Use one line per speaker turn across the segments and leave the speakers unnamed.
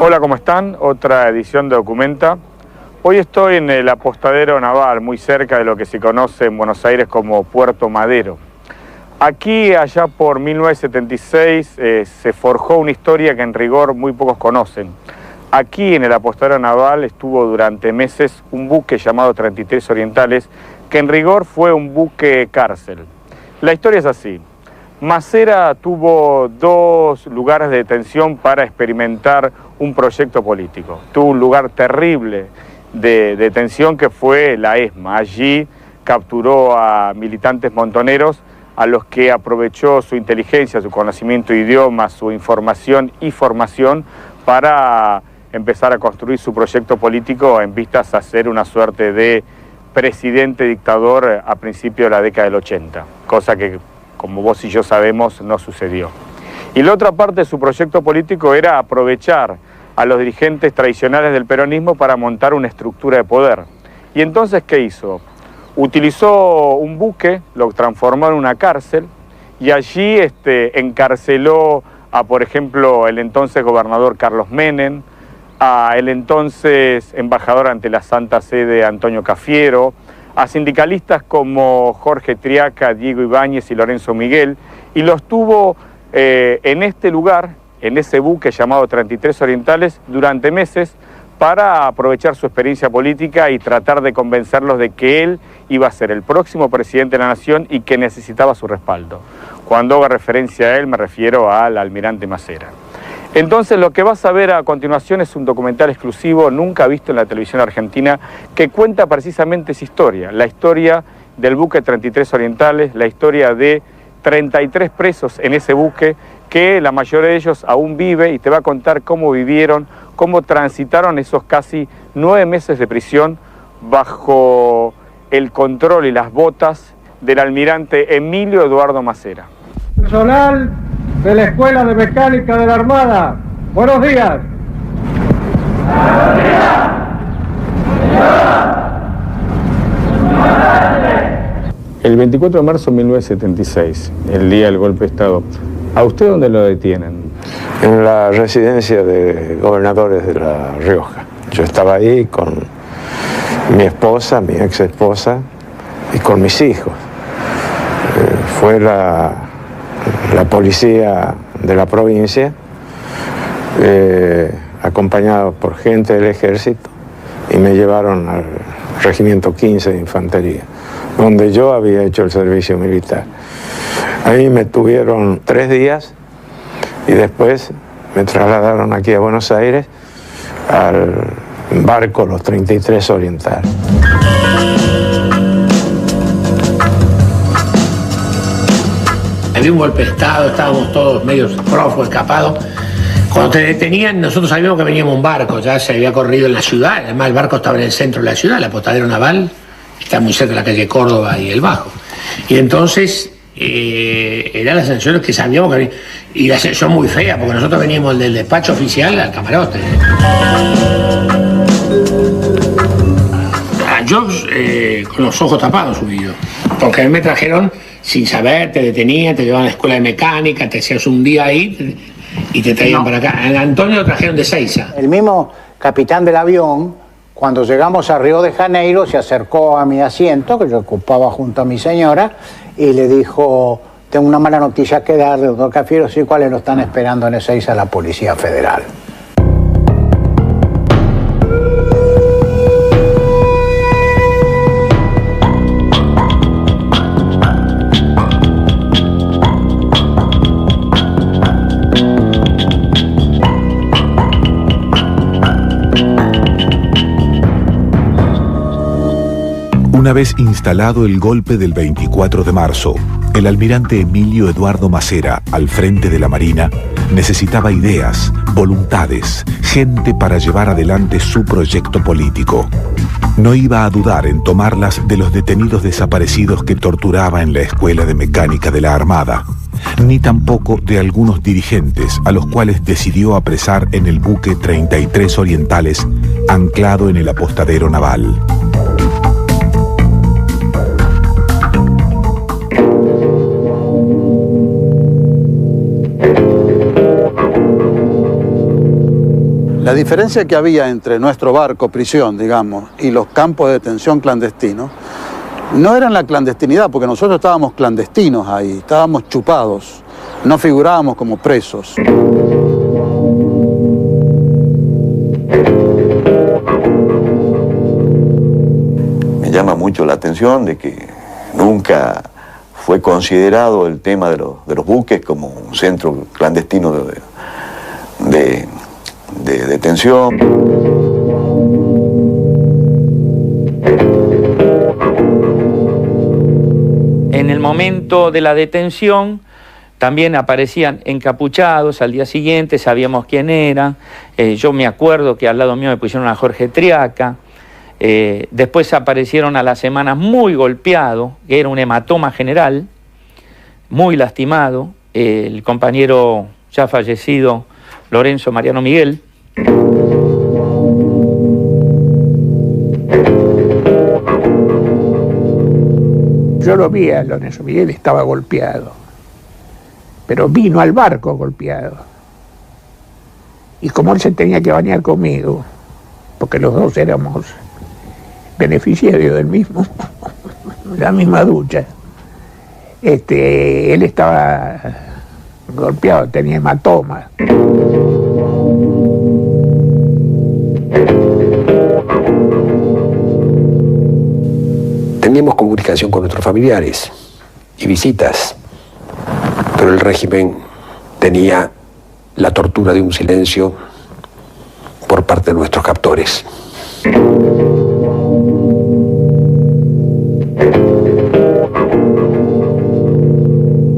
Hola, ¿cómo están? Otra edición de Documenta. Hoy estoy en el apostadero naval, muy cerca de lo que se conoce en Buenos Aires como Puerto Madero. Aquí, allá por 1976, se forjó una historia que en rigor muy pocos conocen. Aquí, en el apostadero naval, estuvo durante meses un buque llamado 33 Orientales, que en rigor fue un buque cárcel. La historia es así. Masera tuvo dos lugares de detención para experimentar un proyecto político. Tuvo un lugar terrible de detención que fue la ESMA. Allí capturó a militantes montoneros a los que aprovechó su inteligencia, su conocimiento de idiomas, su información y formación para empezar a construir su proyecto político en vistas a ser una suerte de presidente dictador a principios de la década del 80, cosa que, como vos y yo sabemos, no sucedió. Y la otra parte de su proyecto político era aprovechar a los dirigentes tradicionales del peronismo para montar una estructura de poder. Y entonces, ¿qué hizo? Utilizó un buque, lo transformó en una cárcel, y allí encarceló a, por ejemplo, el entonces gobernador Carlos Menem, a el entonces embajador ante la Santa Sede Antonio Cafiero, a sindicalistas como Jorge Triaca, Diego Ibáñez y Lorenzo Miguel, y los tuvo en este lugar, en ese buque llamado 33 Orientales, durante meses, para aprovechar su experiencia política y tratar de convencerlos de que él iba a ser el próximo presidente de la nación y que necesitaba su respaldo. Cuando hago referencia a él, me refiero al almirante Masera. Entonces, lo que vas a ver a continuación es un documental exclusivo, nunca visto en la televisión argentina, que cuenta precisamente esa historia, la historia del buque 33 Orientales, la historia de 33 presos en ese buque, que la mayoría de ellos aún vive, y te va a contar cómo vivieron, cómo transitaron esos casi 9 meses de prisión bajo el control y las botas del almirante Emilio Eduardo Masera.
Personal de la Escuela de Mecánica de la Armada, buenos días.
Buenos días.
El 24 de marzo de 1976, el día del golpe de Estado, ¿a usted dónde lo detienen?
En la residencia de gobernadores de La Rioja. Yo estaba ahí con mi esposa, mi ex esposa y con mis hijos. Fue la policía de la provincia, acompañado por gente del ejército, y me llevaron al Regimiento 15 de Infantería, donde yo había hecho el servicio militar. Ahí me tuvieron 3 días y después me trasladaron aquí a Buenos Aires al barco Los 33 Orientales.
Había un golpe de Estado, estábamos todos medio prófugos, escapados. Cuando te detenían, nosotros sabíamos que veníamos un barco, ya se había corrido en la ciudad, además el barco estaba en el centro de la ciudad, el apostadero naval, está muy cerca de la calle Córdoba y el Bajo. Y entonces, eran las sanciones que sabíamos que venía, y la sanción muy fea, porque nosotros veníamos del despacho oficial al camarote. Yo con los ojos tapados subido, porque a mí me trajeron sin saber, te detenían, te llevaban a la escuela de mecánica, te hacías un día ahí y te traían para acá. A Antonio lo trajeron de Seiza.
El mismo capitán del avión, cuando llegamos a Río de Janeiro, se acercó a mi asiento, que yo ocupaba junto a mi señora, y le dijo: tengo una mala noticia que darle, doctor Cafiero. Sí, ¿cuáles lo están esperando en Ezeiza? La Policía Federal.
Una vez instalado el golpe del 24 de marzo, El almirante Emilio Eduardo Macera, al frente de la Marina, necesitaba ideas, voluntades, gente para llevar adelante su proyecto político. No iba a dudar en tomarlas de los detenidos desaparecidos que torturaba en la Escuela de Mecánica de la Armada, ni tampoco de algunos dirigentes a los cuales decidió apresar en el buque 33 Orientales, anclado en el apostadero naval.
La diferencia que había entre nuestro barco, prisión, digamos, y los campos de detención clandestinos, no eran la clandestinidad, porque nosotros estábamos clandestinos ahí, estábamos chupados, no figurábamos como presos.
Me llama mucho la atención de que nunca fue considerado el tema de los buques como un centro clandestino de detención.
En el momento de la detención también aparecían encapuchados, al día siguiente sabíamos quién era. Yo me acuerdo que al lado mío me pusieron a Jorge Triaca. Después aparecieron a las semanas muy golpeado, que era un hematoma general, muy lastimado, el compañero ya fallecido Lorenzo Mariano Miguel.
Yo lo vi a Lorenzo Miguel, estaba golpeado, pero vino al barco golpeado. Y como él se tenía que bañar conmigo, porque los dos éramos beneficiarios del mismo, la misma ducha, él estaba golpeado, tenía hematoma.
Teníamos comunicación con nuestros familiares y visitas, pero el régimen tenía la tortura de un silencio por parte de nuestros captores.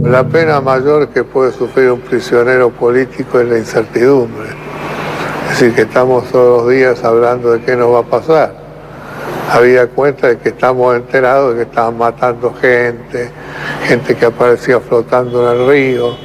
La pena mayor que puede sufrir un prisionero político es la incertidumbre. Es decir, que estamos todos los días hablando de qué nos va a pasar. Había cuenta de que estamos enterados de que estaban matando gente que aparecía flotando en el río.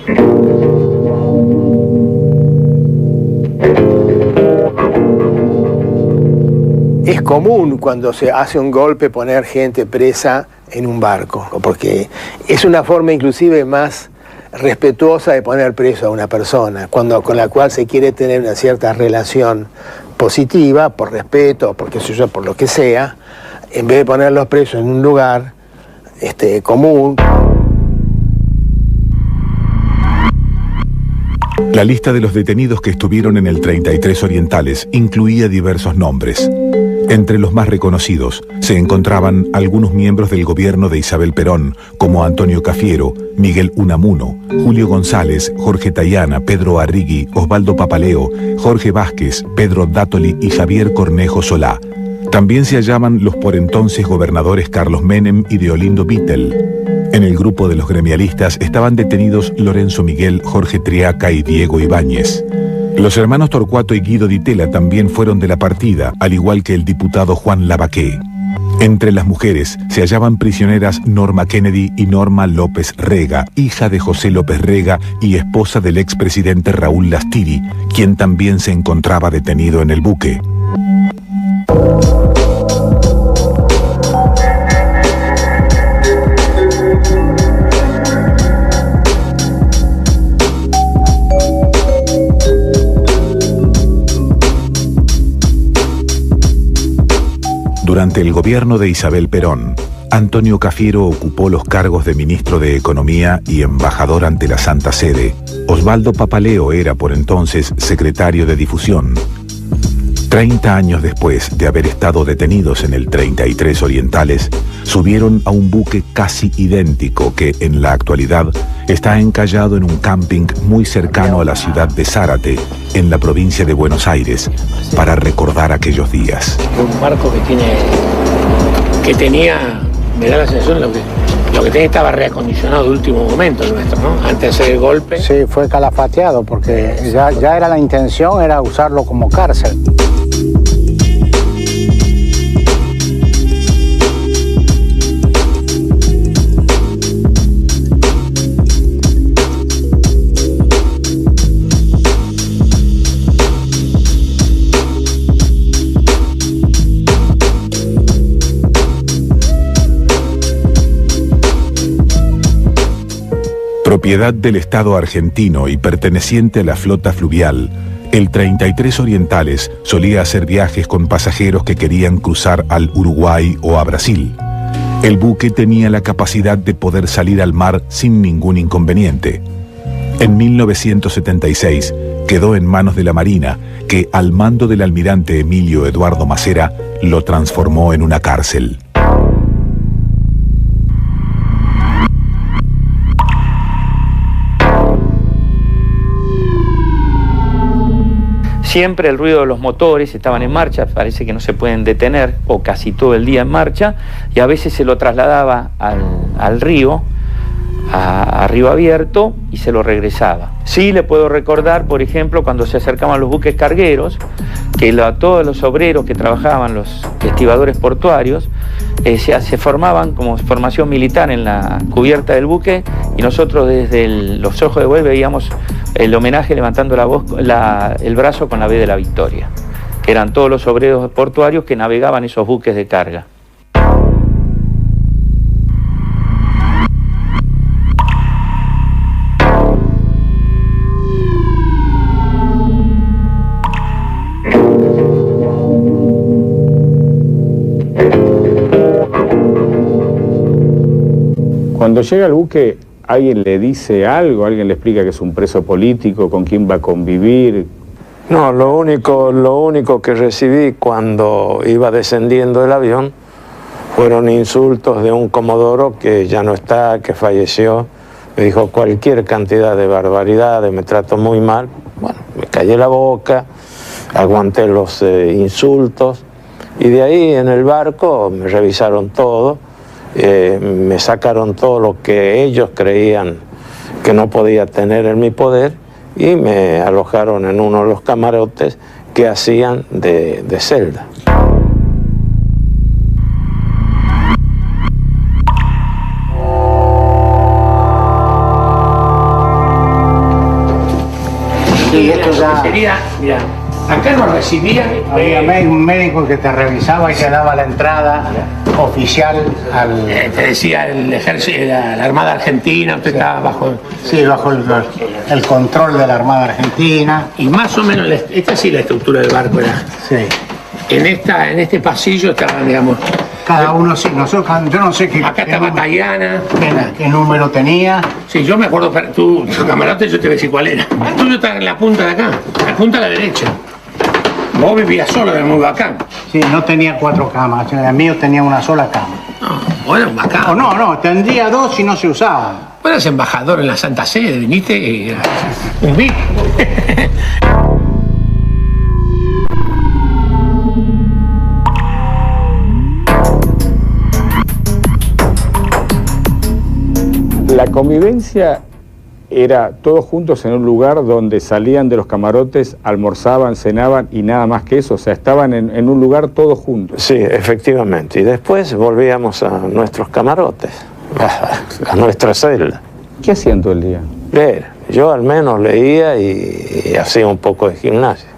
Es común cuando se hace un golpe poner gente presa en un barco, porque es una forma inclusive más respetuosa de poner preso a una persona, con la cual se quiere tener una cierta relación positiva, por respeto, por qué sé yo, por lo que sea, en vez de ponerlos presos en un lugar común.
La lista de los detenidos que estuvieron en el 33 Orientales incluía diversos nombres. Entre los más reconocidos se encontraban algunos miembros del gobierno de Isabel Perón, como Antonio Cafiero, Miguel Unamuno, Julio González, Jorge Tayana, Pedro Arrigui, Osvaldo Papaleo, Jorge Vázquez, Pedro Dátoli y Javier Cornejo Solá. También se hallaban los por entonces gobernadores Carlos Menem y Deolindo Vittel. En el grupo de los gremialistas estaban detenidos Lorenzo Miguel, Jorge Triaca y Diego Ibáñez. Los hermanos Torcuato y Guido Di Tella también fueron de la partida, al igual que el diputado Juan Lavaqué. Entre las mujeres se hallaban prisioneras Norma Kennedy y Norma López Rega, hija de José López Rega y esposa del expresidente Raúl Lastiri, quien también se encontraba detenido en el buque. Durante el gobierno de Isabel Perón, Antonio Cafiero ocupó los cargos de ministro de Economía y embajador ante la Santa Sede. Osvaldo Papaleo era por entonces secretario de Difusión. 30 años después de haber estado detenidos en el 33 Orientales, subieron a un buque casi idéntico que, en la actualidad, está encallado en un camping muy cercano a la ciudad de Zárate, en la provincia de Buenos Aires, para recordar aquellos días.
Un barco que tenía me da la sensación lo que tenía estaba reacondicionado de último momento nuestro, ¿no? Antes de hacer el golpe.
Sí, fue calafateado porque ya era la intención, era usarlo como cárcel.
Propiedad del Estado argentino y perteneciente a la flota fluvial, el 33 Orientales solía hacer viajes con pasajeros que querían cruzar al Uruguay o a Brasil. El buque tenía la capacidad de poder salir al mar sin ningún inconveniente. En 1976 quedó en manos de la Marina, que al mando del almirante Emilio Eduardo Macera lo transformó en una cárcel.
Siempre el ruido de los motores estaban en marcha, parece que no se pueden detener, o casi todo el día en marcha, y a veces se lo trasladaba al río, a río abierto, y se lo regresaba. Sí le puedo recordar, por ejemplo, cuando se acercaban los buques cargueros, que todos los obreros que trabajaban, los estibadores portuarios, se formaban como formación militar en la cubierta del buque, y nosotros desde los ojos de buey veíamos el homenaje levantando el brazo con la B de la Victoria, que eran todos los obreros portuarios que navegaban esos buques de carga.
Cuando llega el buque, ¿alguien le dice algo? ¿Alguien le explica que es un preso político? ¿Con quién va a convivir?
No, lo único que recibí cuando iba descendiendo el avión fueron insultos de un comodoro que ya no está, que falleció. Me dijo cualquier cantidad de barbaridades, me trató muy mal. Bueno, me callé la boca, aguanté los insultos, y de ahí en el barco me revisaron todo. Me sacaron todo lo que ellos creían que no podía tener en mi poder y me alojaron en uno de los camarotes que hacían de celda.
Sí, esto ya...
Sería, mira, acá nos recibían...
Había un médico que te revisaba y te daba la entrada oficial al...
te decía el ejército, la Armada Argentina, usted estaba bajo...
Sí, bajo el control de la Armada Argentina.
Y más o menos, esta sí la estructura del barco era...
Sí.
En este pasillo estaban, digamos...
Cada uno, sí, nosotros, yo no sé qué...
Acá estaba Tayana.
¿Qué número tenía?
Sí, yo me acuerdo, tu camarote yo te voy a decir cuál era. El tuyo está en la punta de acá, la punta a la derecha. Vos vivías solo, era muy bacán.
Sí, no tenía 4 camas, el mío tenía una sola cama.
No, bueno, bacán.
No, tendría 2 y no se usaban.
Vos eras embajador en la Santa Sede, viniste y un mico.
La convivencia era todos juntos en un lugar donde salían de los camarotes, almorzaban, cenaban y nada más que eso, o sea, estaban en un lugar todos juntos.
Sí, efectivamente, y después volvíamos a nuestros camarotes, a nuestra celda.
¿Qué hacían todo el día?
Leer, yo al menos leía y hacía un poco de gimnasia.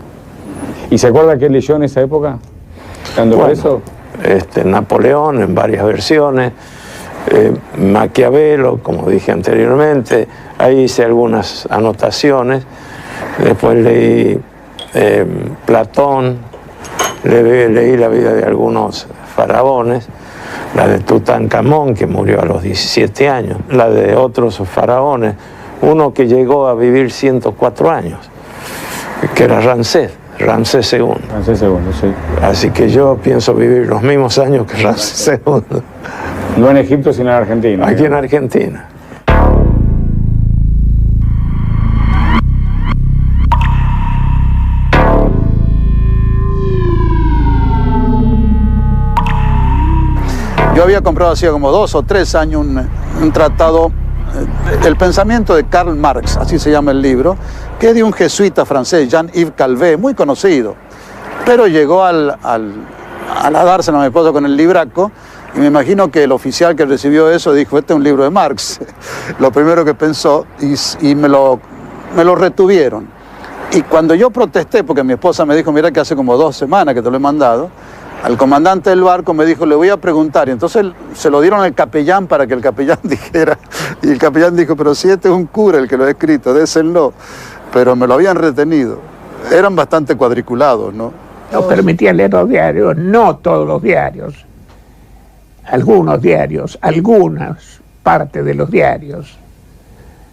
¿Y se acuerda qué leyó en esa época? ¿Estando preso?
Napoleón en varias versiones, Maquiavelo, como dije anteriormente, ahí hice algunas anotaciones, después leí Platón, leí la vida de algunos faraones, la de Tutankamón, que murió a los 17 años, la de otros faraones, uno que llegó a vivir 104 años, que era Ramsés II. Ramsés II,
sí.
Así que yo pienso vivir los mismos años que Ramsés II.
No en Egipto, sino en Argentina.
Aquí en Argentina.
Yo había comprado hacía como 2 o 3 años un tratado, El pensamiento de Karl Marx, así se llama el libro, que es de un jesuita francés, Jean-Yves Calvet, muy conocido. Pero llegó a dárselo a mi esposo con el libraco, y me imagino que el oficial que recibió eso dijo, este es un libro de Marx. Lo primero que pensó, y me lo retuvieron. Y cuando yo protesté, porque mi esposa me dijo, mira que hace como 2 semanas que te lo he mandado, al comandante del barco me dijo, le voy a preguntar. Y entonces se lo dieron al capellán para que el capellán dijera. Y el capellán dijo, pero si este es un cura el que lo ha escrito, désenlo. Pero me lo habían retenido. Eran bastante cuadriculados, ¿no?
No permitían leer los diarios, no todos los diarios. Algunos diarios, algunas partes de los diarios.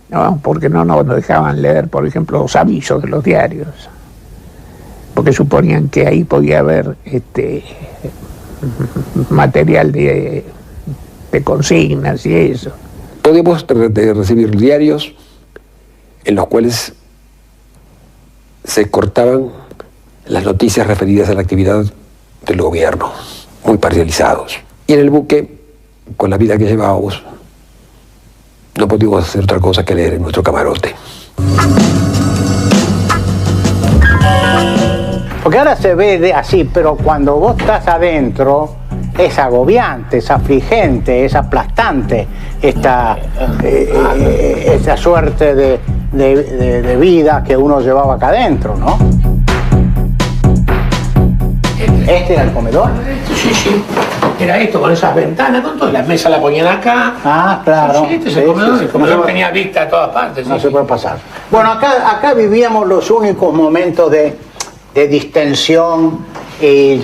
No, porque no nos dejaban leer, por ejemplo, los avisos de los diarios. Porque suponían que ahí podía haber material de consignas y eso.
Podemos recibir diarios en los cuales se cortaban las noticias referidas a la actividad del gobierno, muy parcializados. Y en el buque, con la vida que llevábamos, no podíamos hacer otra cosa que leer en nuestro camarote.
Porque ahora se ve así, pero cuando vos estás adentro, es agobiante, es afligente, es aplastante esta suerte de vida que uno llevaba acá adentro, ¿no? ¿Este era el comedor?
Sí. Era esto, con esas ventanas, con todas las mesas la ponían acá.
Ah, claro.
Sí, este es el comedor. El comedor tenía vista a todas partes.
No se puede pasar. Bueno, acá vivíamos los únicos momentos de distensión y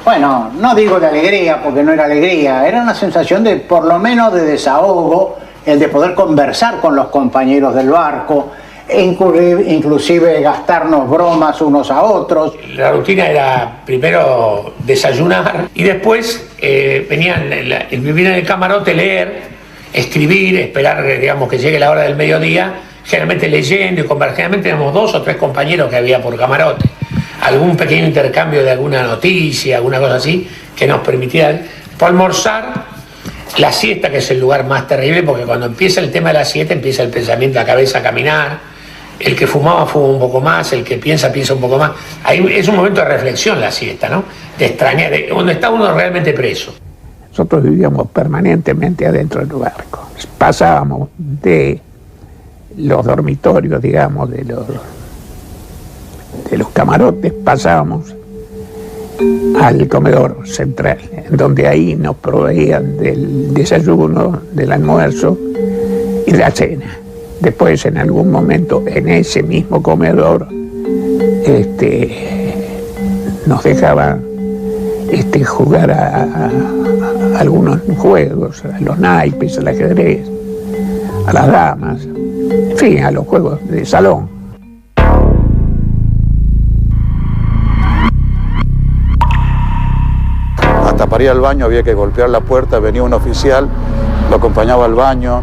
bueno, no digo de alegría porque no era alegría, era una sensación de, por lo menos, de desahogo, el de poder conversar con los compañeros del barco, inclusive gastarnos bromas unos a otros.
La rutina era primero desayunar y después venían el vivir en el camarote, leer, escribir, esperar, digamos, que llegue la hora del mediodía, generalmente leyendo y conversando. Generalmente teníamos 2 o 3 compañeros que había por camarote. Algún pequeño intercambio de alguna noticia, alguna cosa así, que nos permitía por almorzar. La siesta, que es el lugar más terrible, porque cuando empieza el tema de la siesta, empieza el pensamiento, la cabeza a caminar. El que fumaba un poco más, el que piensa un poco más. Ahí es un momento de reflexión la siesta, ¿no? De extrañar, donde está uno realmente preso.
Nosotros vivíamos permanentemente adentro del barco. Pasábamos de los dormitorios, digamos, de los camarotes, pasábamos al comedor central, en donde ahí nos proveían del desayuno, del almuerzo y de la cena. Después, en algún momento, en ese mismo comedor, nos dejaban jugar a algunos juegos, a los naipes, al ajedrez, a las damas, en fin, a los juegos de salón.
Hasta para ir al baño había que golpear la puerta, venía un oficial, lo acompañaba al baño.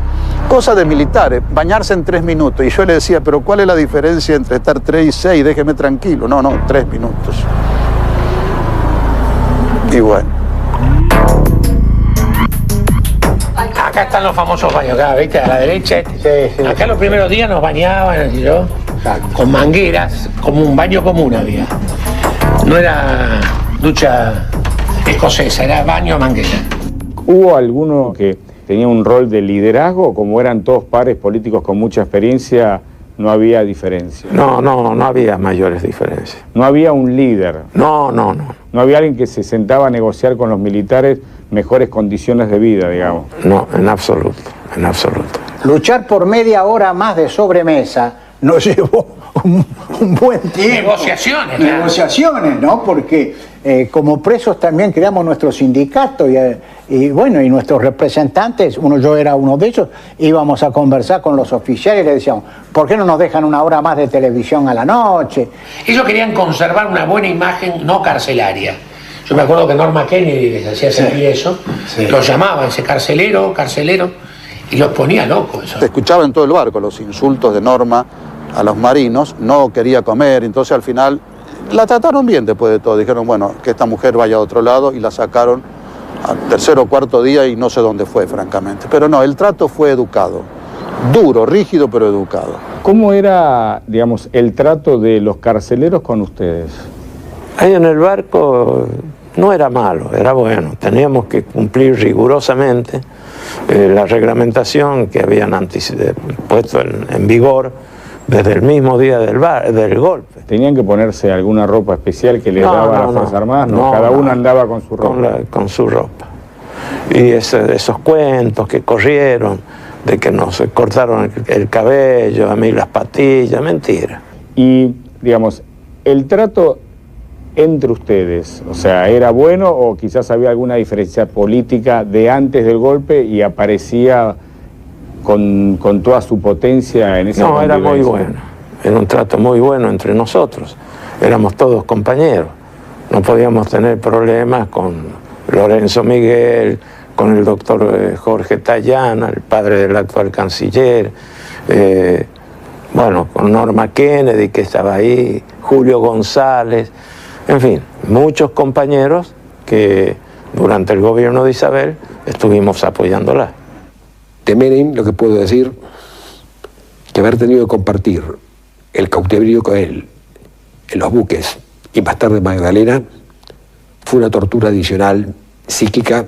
Cosa de militares, bañarse en 3 minutos. Y yo le decía, pero ¿cuál es la diferencia entre estar 3 y 6? Déjeme tranquilo. No, 3 minutos. Y bueno.
Acá están los famosos baños, acá, ¿viste? A la derecha. Sí. Acá los primeros días nos bañaban, así yo, con mangueras, como un baño común había. No era ducha escocesa, era baño a manguera.
¿Hubo alguno que tenía un rol de liderazgo? Como eran todos pares políticos con mucha experiencia, no había diferencia.
No había mayores diferencias.
No había un líder.
No.
No había alguien que se sentaba a negociar con los militares mejores condiciones de vida, digamos.
No, en absoluto.
Luchar por media hora más de sobremesa nos llevó un buen tiempo.
Negociaciones.
Negociaciones, ¿no? Porque como presos también creamos nuestro sindicato y nuestros representantes, yo era uno de ellos, íbamos a conversar con los oficiales y le decíamos, ¿por qué no nos dejan una hora más de televisión a la noche?
Ellos querían conservar una buena imagen no carcelaria. Yo me acuerdo que Norma Kennedy les hacía sentir eso, los llamaba ese carcelero, y los ponía locos. Eso.
Se escuchaba en todo el barco los insultos de Norma a los marinos, no quería comer, entonces al final la trataron bien después de todo. Dijeron, bueno, que esta mujer vaya a otro lado y la sacaron al tercer o cuarto día y no sé dónde fue, francamente. Pero no, el trato fue educado. Duro, rígido, pero educado.
¿Cómo era, digamos, el trato de los carceleros con ustedes?
Ahí en el barco no era malo, era bueno. Teníamos que cumplir rigurosamente la reglamentación que habían puesto en vigor desde el mismo día del golpe.
¿Tenían que ponerse alguna ropa especial que les daba a las Fuerzas Armadas? No, cada uno andaba con su ropa.
Con su ropa. Y esos cuentos que corrieron, de que nos cortaron el cabello, a mí las patillas, mentira.
Y, digamos, el trato entre ustedes, o sea, ¿era bueno o quizás había alguna diferencia política de antes del golpe y aparecía con toda su potencia en esa
No, era muy bueno. Era un trato muy bueno entre nosotros. Éramos todos compañeros. No podíamos tener problemas con Lorenzo Miguel, con el doctor Jorge Tallana, el padre del actual canciller, bueno, con Norma Kennedy, que estaba ahí, Julio González, en fin, muchos compañeros que durante el gobierno de Isabel estuvimos apoyándola.
De Menem, lo que puedo decir, que haber tenido que compartir el cautiverio con él en los buques y más tarde en Magdalena fue una tortura adicional psíquica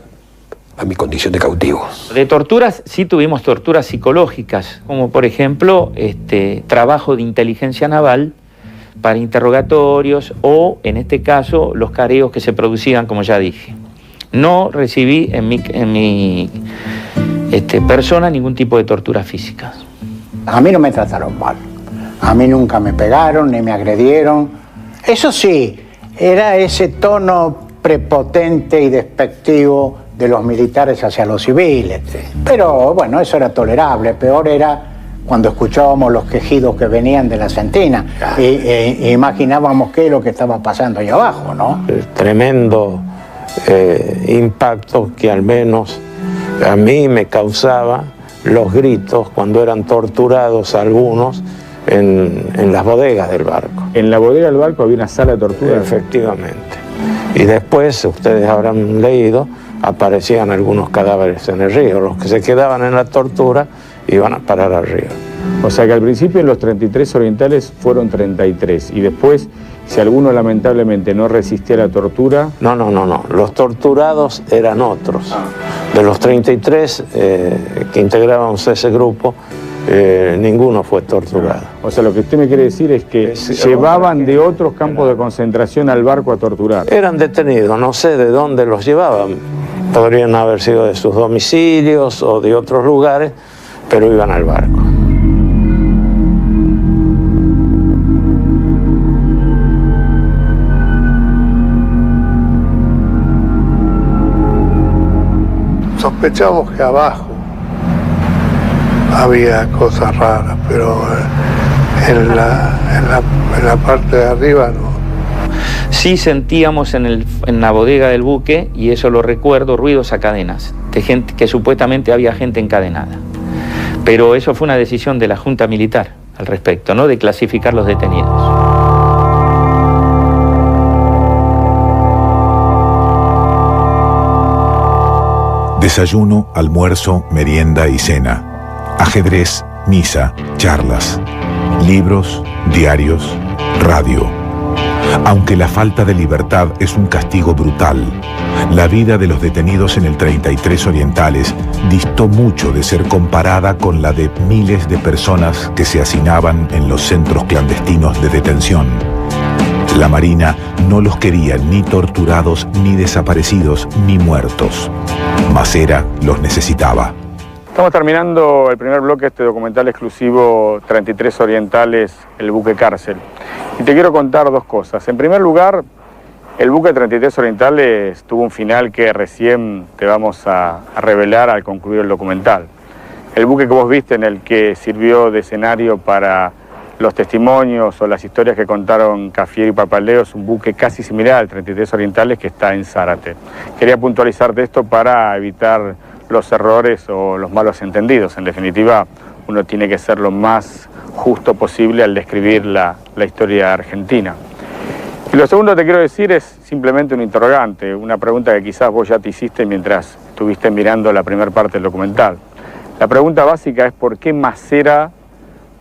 a mi condición de cautivo.
De torturas, sí tuvimos torturas psicológicas, como por ejemplo trabajo de inteligencia naval para interrogatorios o, en este caso, los careos que se producían, como ya dije. No recibí en mi persona ningún tipo de tortura física.
A mí no me trataron mal. A mí nunca me pegaron ni me agredieron. Eso sí, era ese tono prepotente y despectivo de los militares hacia los civiles. Pero bueno, eso era tolerable. Peor era cuando escuchábamos los quejidos que venían de la sentina e imaginábamos qué es lo que estaba pasando ahí abajo, ¿no?
El tremendo impacto que al menos a mí me causaba los gritos cuando eran torturados algunos en las bodegas del barco.
¿En la bodega del barco había una sala de tortura?
Efectivamente. Y después, ustedes habrán leído, aparecían algunos cadáveres en el río. Los que se quedaban en la tortura iban a parar al río.
O sea que al principio en los 33 orientales fueron 33 y después, si alguno lamentablemente no resistía la tortura...
No. Los torturados eran otros. De los 33 que integrábamos ese grupo, ninguno fue torturado.
O sea, lo que usted me quiere decir es que llevaban de otros campos de concentración al barco a torturar.
Eran detenidos, no sé de dónde los llevaban. Podrían haber sido de sus domicilios o de otros lugares, pero iban al barco.
Sospechamos que abajo había cosas raras, pero en la parte de arriba no.
Sí sentíamos en la bodega del buque, y eso lo recuerdo, ruidos a cadenas, de gente que supuestamente había gente encadenada. Pero eso fue una decisión de la Junta Militar al respecto, ¿no?, de clasificar los detenidos.
Desayuno, almuerzo, merienda y cena. Ajedrez, misa, charlas. Libros, diarios, radio. Aunque la falta de libertad es un castigo brutal, la vida de los detenidos en el 33 Orientales distó mucho de ser comparada con la de miles de personas que se hacinaban en los centros clandestinos de detención. La Marina no los quería ni torturados, ni desaparecidos, ni muertos. Masera los necesitaba.
Estamos terminando el primer bloque de este documental exclusivo 33 Orientales, el buque cárcel. Y te quiero contar dos cosas. En primer lugar, el buque 33 Orientales tuvo un final que recién te vamos a revelar al concluir el documental. El buque que vos viste, en el que sirvió de escenario para los testimonios o las historias que contaron Cafiero y Papaleo, es un buque casi similar al 33 Orientales que está en Zárate. Quería puntualizarte esto para evitar los errores o los malos entendidos. En definitiva, uno tiene que ser lo más justo posible al describir la historia argentina. Y lo segundo que te quiero decir es simplemente un interrogante, una pregunta que quizás vos ya te hiciste mientras estuviste mirando la primera parte del documental. La pregunta básica es por qué Masera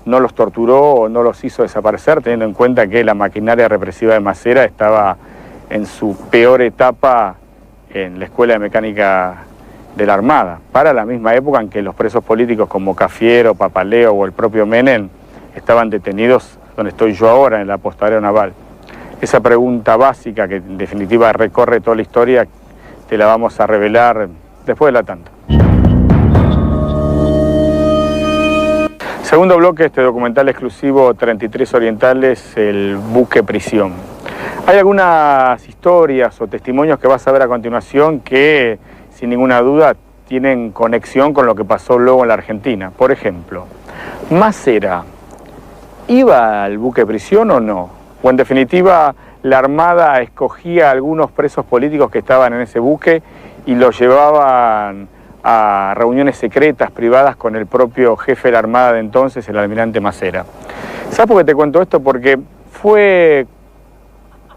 no los torturó o no los hizo desaparecer, teniendo en cuenta que la maquinaria represiva de Masera estaba en su peor etapa en la Escuela de Mecánica de la Armada, para la misma época en que los presos políticos como Cafiero, Papaleo o el propio Menem estaban detenidos donde estoy yo ahora, en la Apostadero Naval. Esa pregunta básica, que en definitiva recorre toda la historia, te la vamos a revelar después de la tanda. Segundo bloque, este documental exclusivo 33 Orientales, el buque prisión. Hay algunas historias o testimonios que vas a ver a continuación que, sin ninguna duda, tienen conexión con lo que pasó luego en la Argentina. Por ejemplo, Masera, ¿iba al buque prisión o no? O en definitiva, la Armada escogía a algunos presos políticos que estaban en ese buque y los llevaban a reuniones secretas, privadas, con el propio jefe de la Armada de entonces, el almirante Masera. ¿Sabes por qué te cuento esto? Porque fue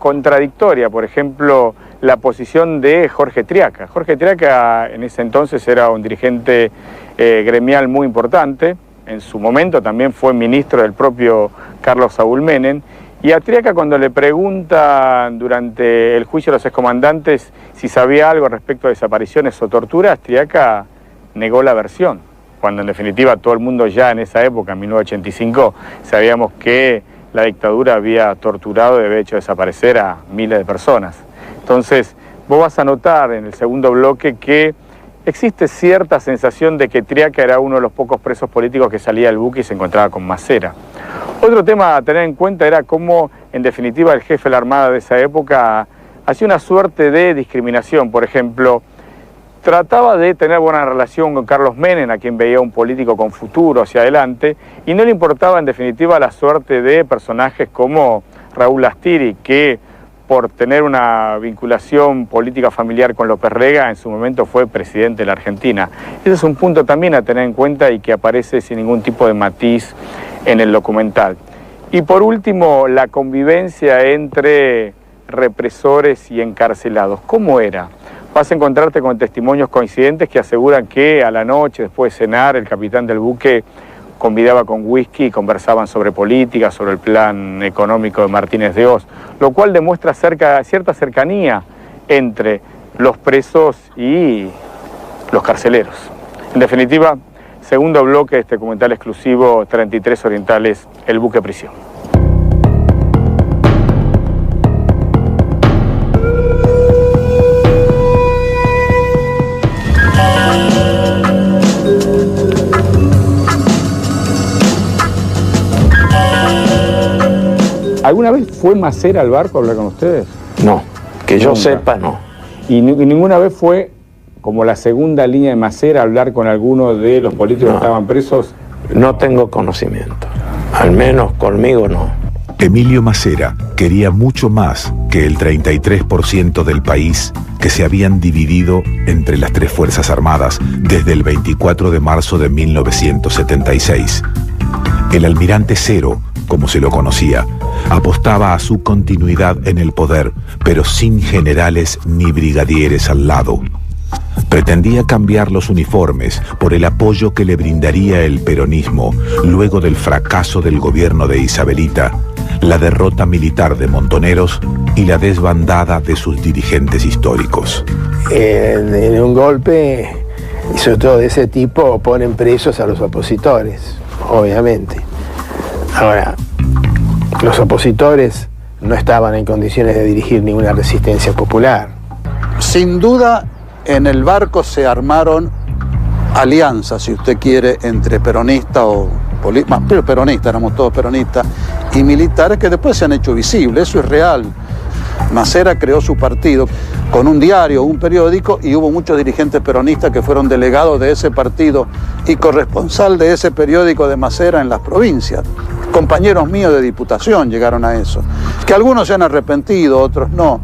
contradictoria, por ejemplo, la posición de Jorge Triaca. Jorge Triaca en ese entonces era un dirigente gremial muy importante, en su momento también fue ministro del propio Carlos Saúl Menem, y a Triaca, cuando le preguntan durante el juicio de los excomandantes si sabía algo respecto a desapariciones o torturas, Triaca negó la versión, cuando en definitiva todo el mundo ya en esa época, en 1985, sabíamos que la dictadura había torturado y había hecho desaparecer a miles de personas. Entonces, vos vas a notar en el segundo bloque que existe cierta sensación de que Triaca era uno de los pocos presos políticos que salía del buque y se encontraba con Masera. Otro tema a tener en cuenta era cómo, en definitiva, el jefe de la Armada de esa época hacía una suerte de discriminación. Por ejemplo, trataba de tener buena relación con Carlos Menem, a quien veía un político con futuro hacia adelante, y no le importaba, en definitiva, la suerte de personajes como Raúl Astiri, que por tener una vinculación política familiar con López Rega, en su momento fue presidente de la Argentina. Ese es un punto también a tener en cuenta y que aparece sin ningún tipo de matiz en el documental. Y por último, la convivencia entre represores y encarcelados. ¿Cómo era? Vas a encontrarte con testimonios coincidentes que aseguran que a la noche, después de cenar, el capitán del buque convidaba con whisky y conversaban sobre política, sobre el plan económico de Martínez de Hoz, lo cual demuestra cierta cercanía entre los presos y los carceleros. En definitiva, segundo bloque de este documental exclusivo 33 Orientales, el buque prisión. ¿Alguna vez fue Masera al barco a hablar con ustedes?
No, que yo sepa, no.
¿Y ninguna vez fue como la segunda línea de Masera hablar con alguno de los políticos que estaban presos?
No tengo conocimiento, al menos conmigo no.
Emilio Masera quería mucho más que el 33% del país que se habían dividido entre las tres Fuerzas Armadas desde el 24 de marzo de 1976. El almirante Cero, como se lo conocía, apostaba a su continuidad en el poder, pero sin generales ni brigadieres al lado. Pretendía cambiar los uniformes por el apoyo que le brindaría el peronismo luego del fracaso del gobierno de Isabelita, la derrota militar de Montoneros y la desbandada de sus dirigentes históricos.
En un golpe, y sobre todo de ese tipo, ponen presos a los opositores, obviamente. Ahora, los opositores no estaban en condiciones de dirigir ninguna resistencia popular.
Sin duda, en el barco se armaron alianzas, si usted quiere, entre peronistas pero peronistas, éramos todos peronistas, y militares que después se han hecho visibles, eso es real. Masera creó su partido con un diario, un periódico, y hubo muchos dirigentes peronistas que fueron delegados de ese partido y corresponsal de ese periódico de Masera en las provincias. Compañeros míos de diputación llegaron a eso. Que algunos se han arrepentido, otros no.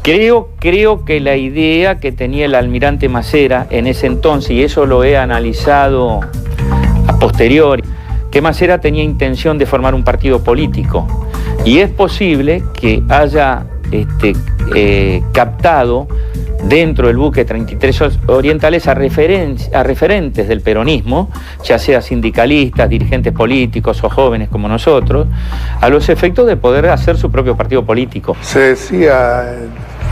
Creo que la idea que tenía el almirante Masera en ese entonces, y eso lo he analizado a posteriori, que Masera tenía intención de formar un partido político. Y es posible que haya captado dentro del buque 33 Orientales a referentes del peronismo, ya sea sindicalistas, dirigentes políticos o jóvenes como nosotros, a los efectos de poder hacer su propio partido político.
Se decía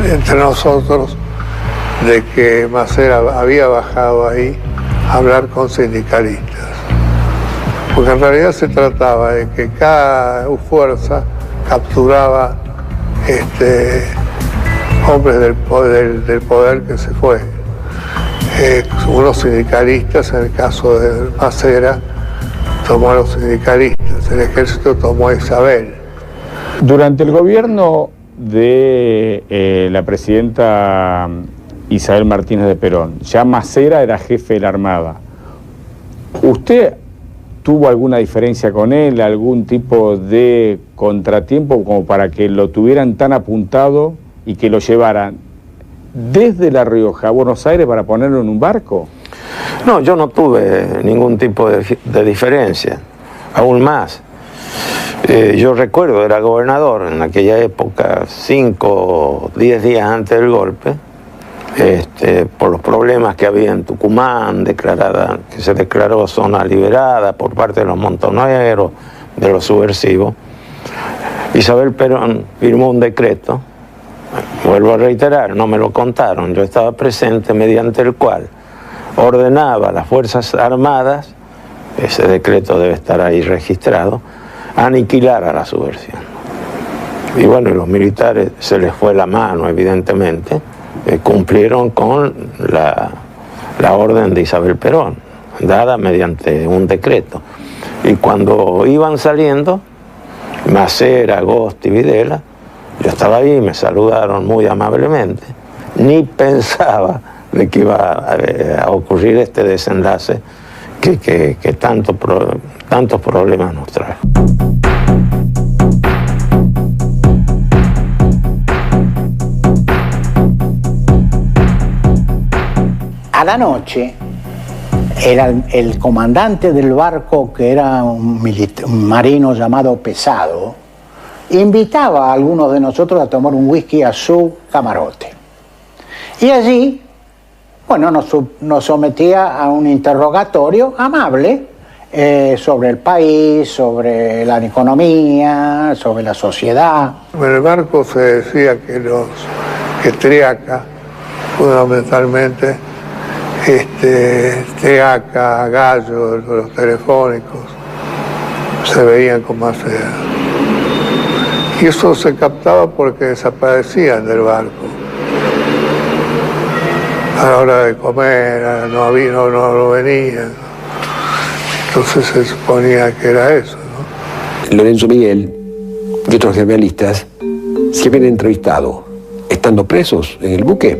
entre nosotros de que Macera había bajado ahí a hablar con sindicalistas, porque en realidad se trataba de que cada fuerza capturaba hombres del poder que se fue. Unos sindicalistas, en el caso de Macera, tomó a los sindicalistas, el ejército tomó a Isabel.
Durante el gobierno de la presidenta Isabel Martínez de Perón, ya Macera era jefe de la Armada. ¿Usted tuvo alguna diferencia con él, algún tipo de contratiempo como para que lo tuvieran tan apuntado y que lo llevaran desde La Rioja a Buenos Aires para ponerlo en un barco?
No, yo no tuve ningún tipo de diferencia, aún más. Yo recuerdo, era gobernador en aquella época, 5 o 10 días antes del golpe, por los problemas que había en Tucumán, que se declaró zona liberada por parte de los montoneros, de los subversivos. Isabel Perón firmó un decreto, vuelvo a reiterar, no me lo contaron, yo estaba presente, mediante el cual ordenaba a las Fuerzas Armadas, ese decreto debe estar ahí registrado, aniquilar a la subversión. Y bueno, los militares se les fue la mano, evidentemente, cumplieron con la orden de Isabel Perón, dada mediante un decreto. Y cuando iban saliendo, Macera, Agosti y Videla, yo estaba ahí, me saludaron muy amablemente, ni pensaba de que iba a ocurrir este desenlace que tantos problemas nos trae.
A la noche, el comandante del barco, que era un marino llamado Pesado, invitaba a algunos de nosotros a tomar un whisky a su camarote. Y allí, bueno, nos sometía a un interrogatorio amable sobre el país, sobre la economía, sobre la sociedad.
En el barco se decía que Triaca, fundamentalmente, Triaca, Gallo, los telefónicos, se veían con Macera. Y eso se captaba porque desaparecían del barco. A la hora de comer, no venían. Entonces se suponía que era eso, ¿no?
Lorenzo Miguel y otros generalistas se habían entrevistado, estando presos en el buque,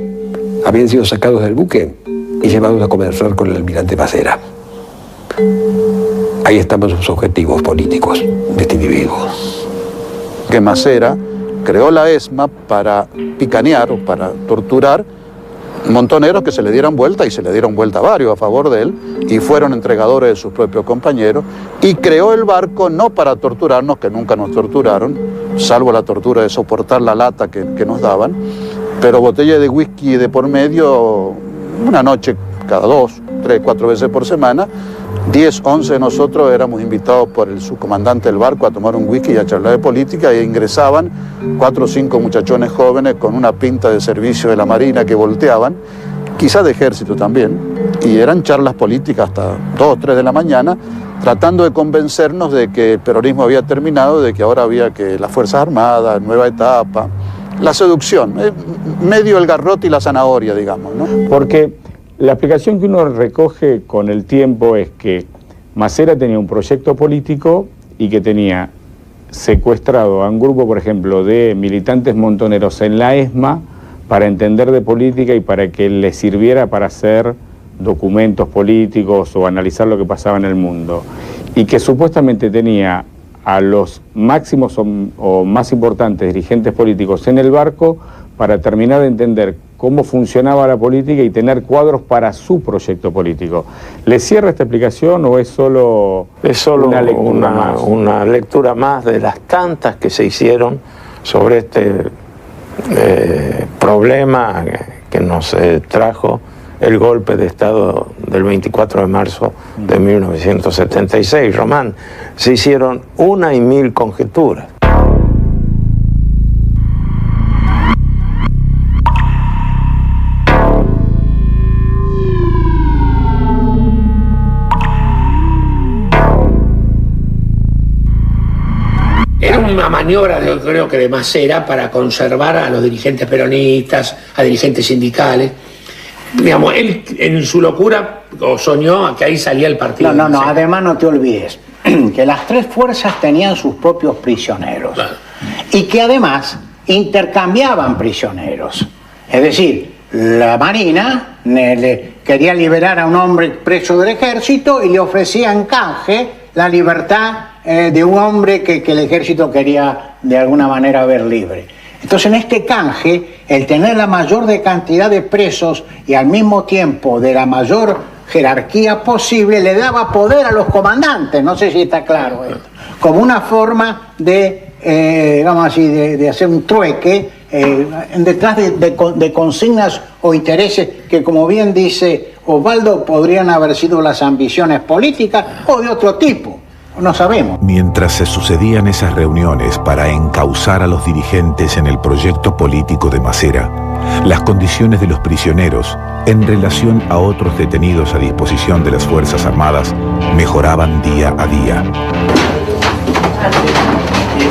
habían sido sacados del buque y llevados a conversar con el almirante Macera. Ahí estaban sus objetivos políticos de este individuo.
Que Macera creó la ESMA para picanear o para torturar montoneros que se le dieran vuelta, y se le dieron vuelta varios a favor de él, y fueron entregadores de sus propios compañeros, y creó el barco no para torturarnos, que nunca nos torturaron, salvo la tortura de soportar la lata que nos daban, pero botella de whisky de por medio, una noche cada 2, 3, 4 veces por semana. 10, 11 de nosotros éramos invitados por el subcomandante del barco a tomar un whisky y a charlar de política, y ingresaban 4 o 5 muchachones jóvenes con una pinta de servicio de la Marina que volteaban, quizás de ejército también, y eran charlas políticas hasta 2 o 3 de la mañana, tratando de convencernos de que el peronismo había terminado, de que ahora había que las Fuerzas Armadas, nueva etapa, la seducción, medio el garrote y la zanahoria, digamos, ¿no?
Porque la explicación que uno recoge con el tiempo es que Macera tenía un proyecto político y que tenía secuestrado a un grupo, por ejemplo, de militantes montoneros en la ESMA para entender de política y para que les sirviera para hacer documentos políticos o analizar lo que pasaba en el mundo. Y que supuestamente tenía a los máximos o más importantes dirigentes políticos en el barco para terminar de entender cómo funcionaba la política y tener cuadros para su proyecto político. ¿Le cierra esta explicación o es solo
una lectura más de las tantas que se hicieron sobre este problema que nos trajo el golpe de Estado del 24 de marzo de 1976? Román, se hicieron 1.000 conjeturas.
Era una maniobra, yo creo que de Macera, para conservar a los dirigentes peronistas, a dirigentes sindicales. Digamos, él en su locura soñó que ahí salía el partido.
No, además no te olvides que las tres fuerzas tenían sus propios prisioneros. Claro. Y que además intercambiaban prisioneros. Es decir, la Marina quería liberar a un hombre preso del ejército y le ofrecía en canje la libertad de un hombre que el ejército quería de alguna manera ver libre. Entonces, en este canje, el tener la mayor cantidad de presos y al mismo tiempo de la mayor jerarquía posible le daba poder a los comandantes, no sé si está claro esto, como una forma de, digamos así, de hacer un trueque detrás de consignas o intereses que, como bien dice Osvaldo, podrían haber sido las ambiciones políticas o de otro tipo. No sabemos.
Mientras se sucedían esas reuniones para encauzar a los dirigentes en el proyecto político de Macera, las condiciones de los prisioneros en relación a otros detenidos a disposición de las Fuerzas Armadas mejoraban día a día.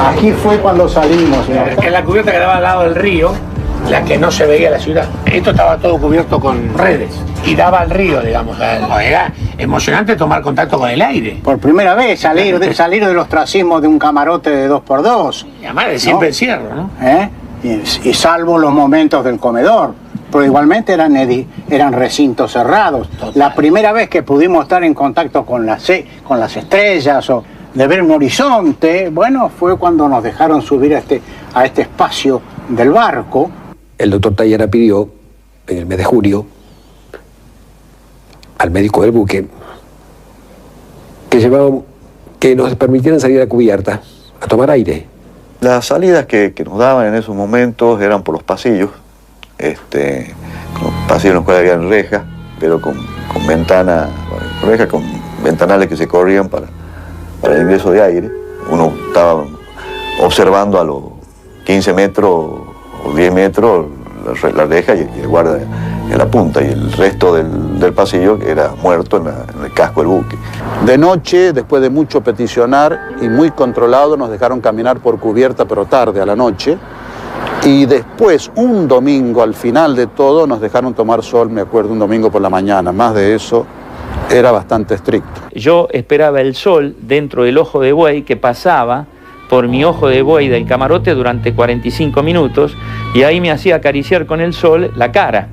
Aquí fue cuando salimos.
Que la cubierta quedaba al lado del río, la que no se veía la ciudad. Esto estaba todo cubierto con redes y daba al río, digamos. Era emocionante tomar contacto con el aire.
Por primera vez salir del ostracismo de un camarote de 2x2.
Y además de siempre encierro, ¿no?
Y salvo los momentos del comedor. Pero igualmente eran recintos cerrados. Total. La primera vez que pudimos estar en contacto con las estrellas o de ver un horizonte, bueno, fue cuando nos dejaron subir a este espacio del barco.
El doctor Tayana pidió, en el mes de julio, al médico del buque que nos permitieran salir a cubierta, a tomar aire.
Las salidas que nos daban en esos momentos eran por los pasillos, pasillos en los cuales habían rejas, pero con rejas con ventanales que se corrían para el ingreso de aire. Uno estaba observando a los 15 metros o 10 metros la reja y el guarda en la punta, y el resto del pasillo era muerto en el casco del buque.
De noche, después de mucho peticionar y muy controlado, nos dejaron caminar por cubierta, pero tarde a la noche. Y después, un domingo, al final de todo, nos dejaron tomar sol, me acuerdo, un domingo por la mañana. Más de eso, era bastante estricto.
Yo esperaba el sol dentro del ojo de buey que pasaba por mi ojo de buey del camarote durante 45 minutos y ahí me hacía acariciar con el sol la cara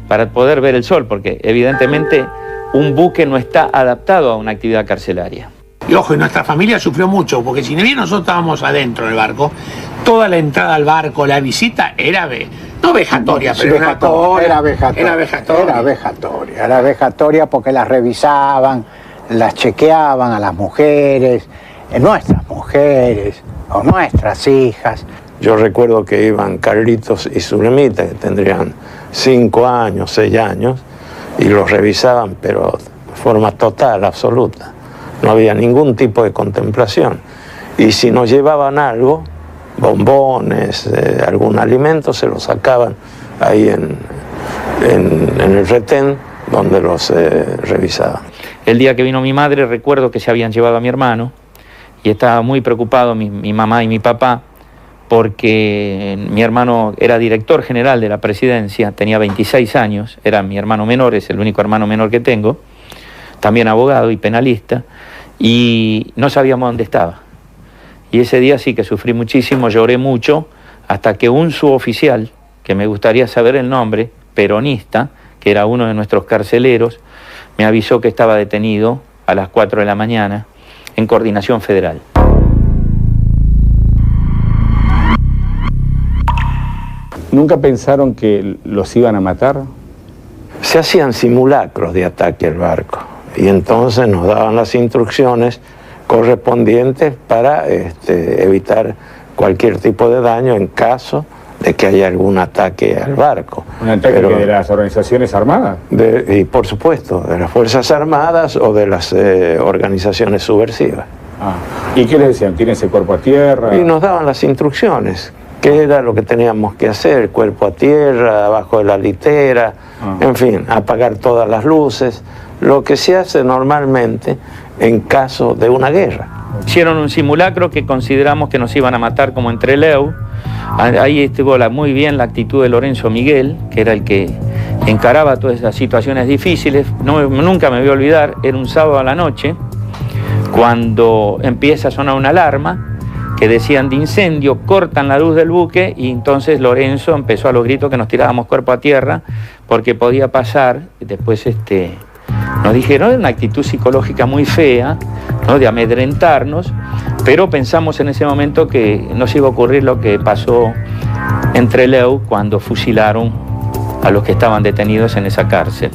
para poder ver el sol, porque evidentemente un buque no está adaptado a una actividad carcelaria.
Y ojo, y nuestra familia sufrió mucho, porque si bien nosotros estábamos adentro del barco, toda la entrada al barco, la visita, era no vejatoria, pero
era vejatoria porque las revisaban, las chequeaban a las mujeres, nuestras mujeres o nuestras hijas.
Yo recuerdo que iban Carlitos y Zulemita, que tendrían 5 años, 6 años, y los revisaban, pero de forma total, absoluta. No había ningún tipo de contemplación. Y si nos llevaban algo, bombones, algún alimento, se los sacaban ahí en el retén donde los revisaban.
El día que vino mi madre, recuerdo que se habían llevado a mi hermano y estaba muy preocupado mi mamá y mi papá porque mi hermano era director general de la presidencia, tenía 26 años, era mi hermano menor, es el único hermano menor que tengo, también abogado y penalista, y no sabíamos dónde estaba. Y ese día sí que sufrí muchísimo, lloré mucho, hasta que un suboficial, que me gustaría saber el nombre, peronista, que era uno de nuestros carceleros, me avisó que estaba detenido a las 4 de la mañana en Coordinación Federal.
¿Nunca pensaron que los iban a matar?
Se hacían simulacros de ataque al barco y entonces nos daban las instrucciones correspondientes para evitar cualquier tipo de daño en caso de que haya algún ataque al barco.
¿Un ataque de las organizaciones armadas?
Y por supuesto, de las Fuerzas Armadas o de las organizaciones subversivas.
¿Y qué les decían? ¿Tírense cuerpo a tierra?
Y nos daban las instrucciones, qué era lo que teníamos que hacer, cuerpo a tierra, abajo de la litera, en fin, apagar todas las luces, lo que se hace normalmente en caso de una guerra.
Hicieron un simulacro que consideramos que nos iban a matar como en Trelew. Ahí estuvo muy bien la actitud de Lorenzo Miguel, que era el que encaraba todas esas situaciones difíciles. Nunca me voy a olvidar, era un sábado a la noche, cuando empieza a sonar una alarma que decían de incendio, cortan la luz del buque y entonces Lorenzo empezó a los gritos que nos tirábamos cuerpo a tierra porque podía pasar. Después nos dijeron, era una actitud psicológica muy fea, ¿no?, de amedrentarnos, pero pensamos en ese momento que nos iba a ocurrir lo que pasó en Trelew cuando fusilaron a los que estaban detenidos en esa cárcel.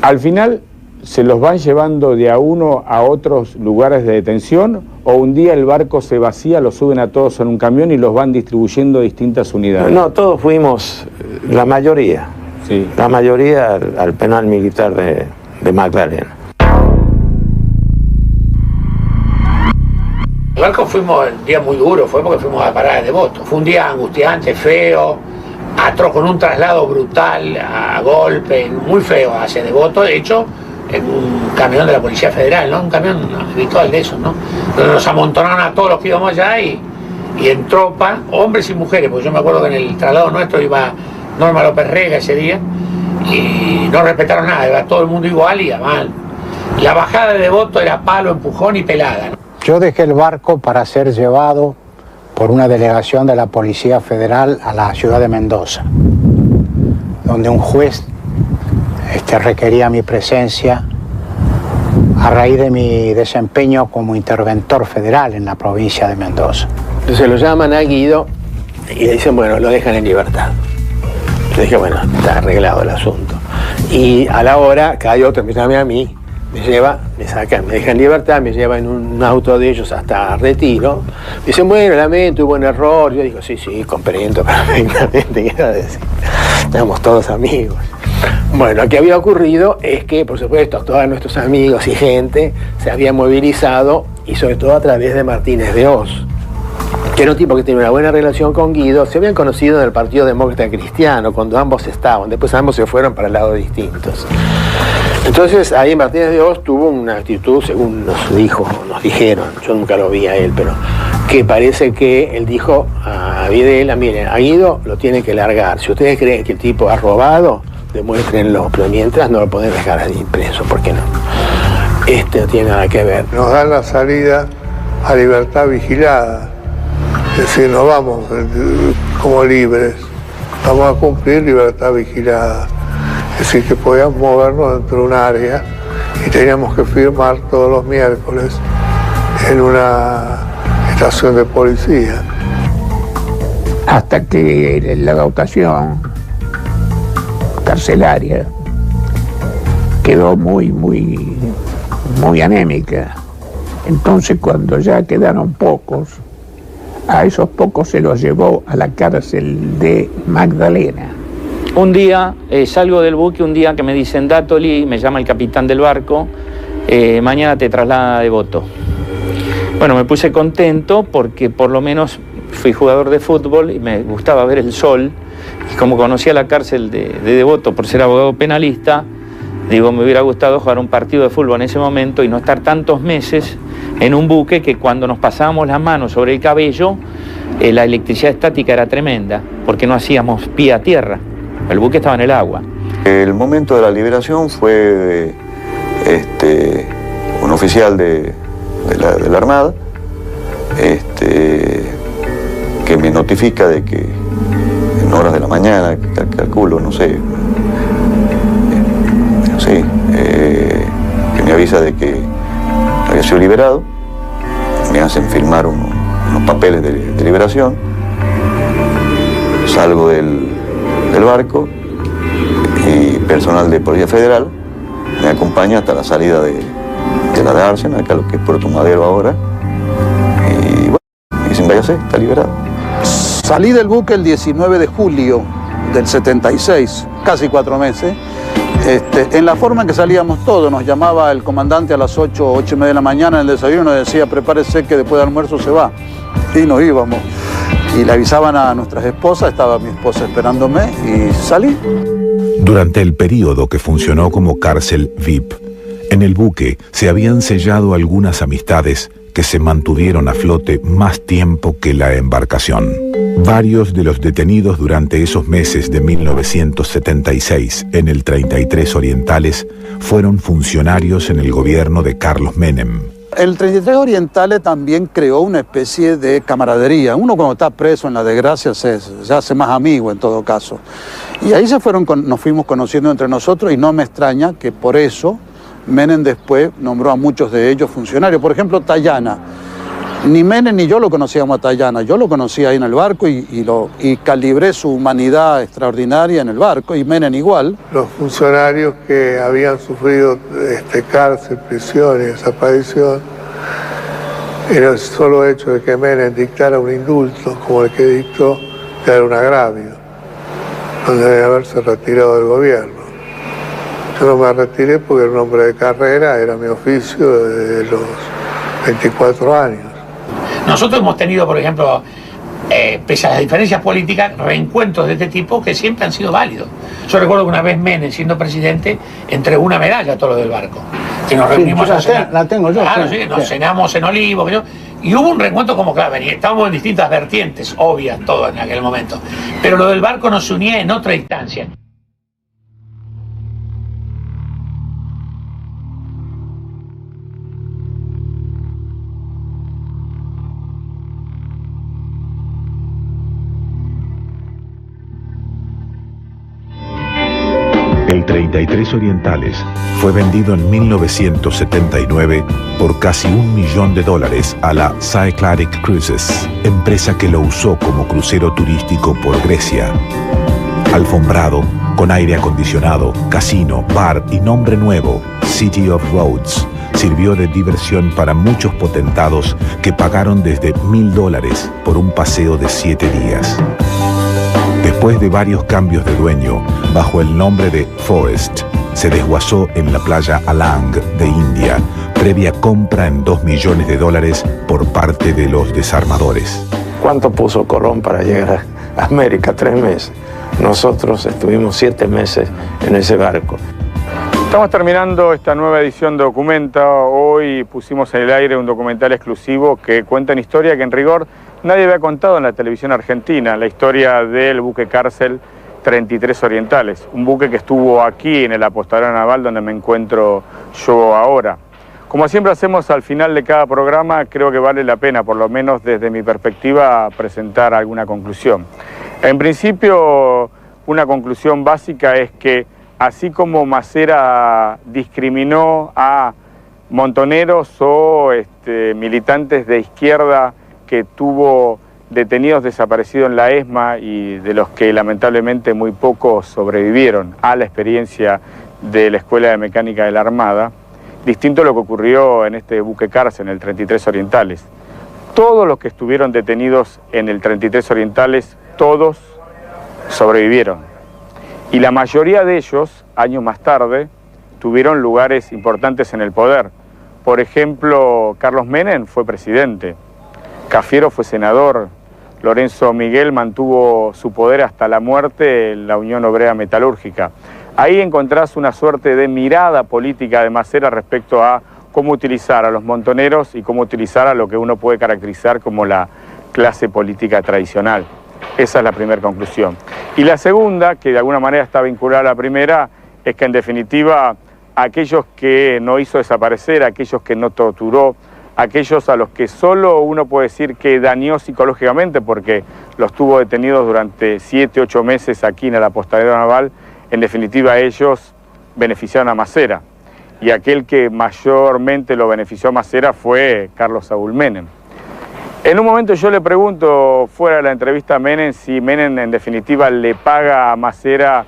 Al final, ¿se los van llevando de a uno a otros lugares de detención o un día el barco se vacía, los suben a todos en un camión y los van distribuyendo a distintas unidades?
No, todos fuimos, la mayoría,
sí,
la mayoría al penal militar de Magdalena.
El barco fuimos un día muy duro, fue porque fuimos a la parada de Devoto. Fue un día angustiante, feo, atroz, con un traslado brutal, a golpe, muy feo hacia Devoto, de hecho, en un camión de la Policía Federal, ¿no? Un camión habitual de esos, ¿no? Donde nos amontonaron a todos los que íbamos allá y en tropa, hombres y mujeres, porque yo me acuerdo que en el traslado nuestro iba Norma López Rega ese día y no respetaron nada, iba todo el mundo igual y mal. La bajada de Devoto era palo, empujón y pelada, ¿no?
Yo dejé el barco para ser llevado por una delegación de la Policía Federal a la ciudad de Mendoza, donde un juez requería mi presencia a raíz de mi desempeño como interventor federal en la provincia de Mendoza.
Entonces lo llaman a Guido y le dicen, bueno, lo dejan en libertad. Yo dije, bueno, está arreglado el asunto. Y a la hora, cada otro me llama a mí, me lleva, me saca, me deja en libertad, me lleva en un auto de ellos hasta Retiro. Me dicen, bueno, lamento, hubo un error. Yo digo, sí, comprendo perfectamente, quiero decir. Estamos todos amigos. Bueno, lo que había ocurrido es que, por supuesto, todos nuestros amigos y gente se habían movilizado, y sobre todo a través de Martínez de Hoz, que era un tipo que tenía una buena relación con Guido. Se habían conocido en el Partido Demócrata Cristiano, cuando ambos estaban, después ambos se fueron para lados distintos. Entonces ahí Martínez de Hoz tuvo una actitud, según nos dijeron, yo nunca lo vi a él, pero que parece que él dijo a Videla, miren, a Guido lo tiene que largar, si ustedes creen que el tipo ha robado, demuéstrenlo, pero mientras no lo pueden dejar ahí preso, ¿por qué no? No tiene nada que ver.
Nos dan la salida a libertad vigilada, es decir, no vamos como libres, vamos a cumplir libertad vigilada. Es decir, que podíamos movernos dentro de un área y teníamos que firmar todos los miércoles en una estación de policía.
Hasta que la dotación carcelaria quedó muy anémica. Entonces, cuando ya quedaron pocos, a esos pocos se los llevó a la cárcel de Magdalena.
Un día salgo del buque, un día que me dicen, Dátoli, me llama el capitán del barco, mañana te traslada a Devoto. Bueno, me puse contento porque por lo menos fui jugador de fútbol y me gustaba ver el sol. Y como conocía la cárcel de Devoto por ser abogado penalista, digo, me hubiera gustado jugar un partido de fútbol en ese momento y no estar tantos meses en un buque que cuando nos pasábamos las manos sobre el cabello, la electricidad estática era tremenda, porque no hacíamos pie a tierra. El buque estaba en el agua.
El momento de la liberación fue un oficial de la Armada que me notifica de que en horas de la mañana, calculo, no sé, que me avisa de que había sido liberado, me hacen firmar unos papeles de liberación, salgo del barco y personal de Policía Federal me acompaña hasta la salida de la de Arsenal, acá lo que es Puerto Madero ahora, y bueno, y dicen váyase, está liberado.
Salí del buque el 19 de julio del 76, casi 4 meses. En la forma en que salíamos todos, nos llamaba el comandante a las 8 y media de la mañana en el desayuno, nos decía prepárese que después del almuerzo se va, y nos íbamos. Y le avisaban a nuestras esposas, estaba mi esposa esperándome y salí.
Durante el período que funcionó como cárcel VIP, en el buque se habían sellado algunas amistades que se mantuvieron a flote más tiempo que la embarcación. Varios de los detenidos durante esos meses de 1976 en el 33 Orientales fueron funcionarios en el gobierno de Carlos Menem.
El 33 Orientales también creó una especie de camaradería. Uno cuando está preso en la desgracia se hace más amigo en todo caso. Y ahí nos fuimos conociendo entre nosotros y no me extraña que por eso Menem después nombró a muchos de ellos funcionarios. Por ejemplo, Tayana. Ni Menem ni yo lo conocíamos a Tayana. Yo lo conocí ahí en el barco y calibré su humanidad extraordinaria en el barco, y Menem igual.
Los funcionarios que habían sufrido cárcel, prisión y desaparición, era el solo hecho de que Menem dictara un indulto como el que dictó, que era un agravio, donde debe haberse retirado del gobierno. Yo no me retiré porque era un hombre de carrera, era mi oficio desde los 24 años.
Nosotros hemos tenido, por ejemplo, pese a las diferencias políticas, reencuentros de este tipo que siempre han sido válidos. Yo recuerdo que una vez Menem, siendo presidente, entregó una medalla a todos los del barco. Que nos reunimos a cenar.
La tengo yo.
Claro, sí, nos cenamos en Olivo. Y hubo un reencuentro como, claro, estábamos en distintas vertientes, obvias, todo en aquel momento. Pero lo del barco nos unía en otra instancia.
El 33 Orientales fue vendido en 1979 por casi $1 millón a la Cycladic Cruises, empresa que lo usó como crucero turístico por Grecia. Alfombrado, con aire acondicionado, casino, bar y nombre nuevo, City of Rhodes, sirvió de diversión para muchos potentados que pagaron desde $1.000 por un paseo de 7 días. Después de varios cambios de dueño, bajo el nombre de Forest, se desguazó en la playa Alang de India, previa compra en $2 millones por parte de los desarmadores.
¿Cuánto puso Colón para llegar a América? 3 meses. Nosotros estuvimos 7 meses en ese barco.
Estamos terminando esta nueva edición de Documenta. Hoy pusimos en el aire un documental exclusivo que cuenta una historia que en rigor nadie había contado en la televisión argentina, la historia del buque cárcel 33 Orientales, un buque que estuvo aquí en el apostadero naval donde me encuentro yo ahora. Como siempre hacemos al final de cada programa, creo que vale la pena, por lo menos desde mi perspectiva, presentar alguna conclusión. En principio, una conclusión básica es que así como Masera discriminó a montoneros o militantes de izquierda que tuvo detenidos desaparecidos en la ESMA y de los que lamentablemente muy pocos sobrevivieron a la experiencia de la Escuela de Mecánica de la Armada, distinto a lo que ocurrió en este buque cárcel, en el 33 Orientales. Todos los que estuvieron detenidos en el 33 Orientales, todos sobrevivieron. Y la mayoría de ellos, años más tarde, tuvieron lugares importantes en el poder. Por ejemplo, Carlos Menem fue presidente, Cafiero fue senador, Lorenzo Miguel mantuvo su poder hasta la muerte en la Unión Obrera Metalúrgica. Ahí encontrás una suerte de mirada política de Masera respecto a cómo utilizar a los montoneros y cómo utilizar a lo que uno puede caracterizar como la clase política tradicional. Esa es la primera conclusión. Y la segunda, que de alguna manera está vinculada a la primera, es que en definitiva aquellos que no hizo desaparecer, aquellos que no torturó, aquellos a los que solo uno puede decir que dañó psicológicamente porque los tuvo detenidos durante 7, 8 meses aquí en el apostadero naval, en definitiva ellos beneficiaron a Masera. y aquel que mayormente lo benefició a Masera fue Carlos Saúl Menem. En un momento yo le pregunto, fuera de la entrevista a Menem, si Menem en definitiva le paga a Masera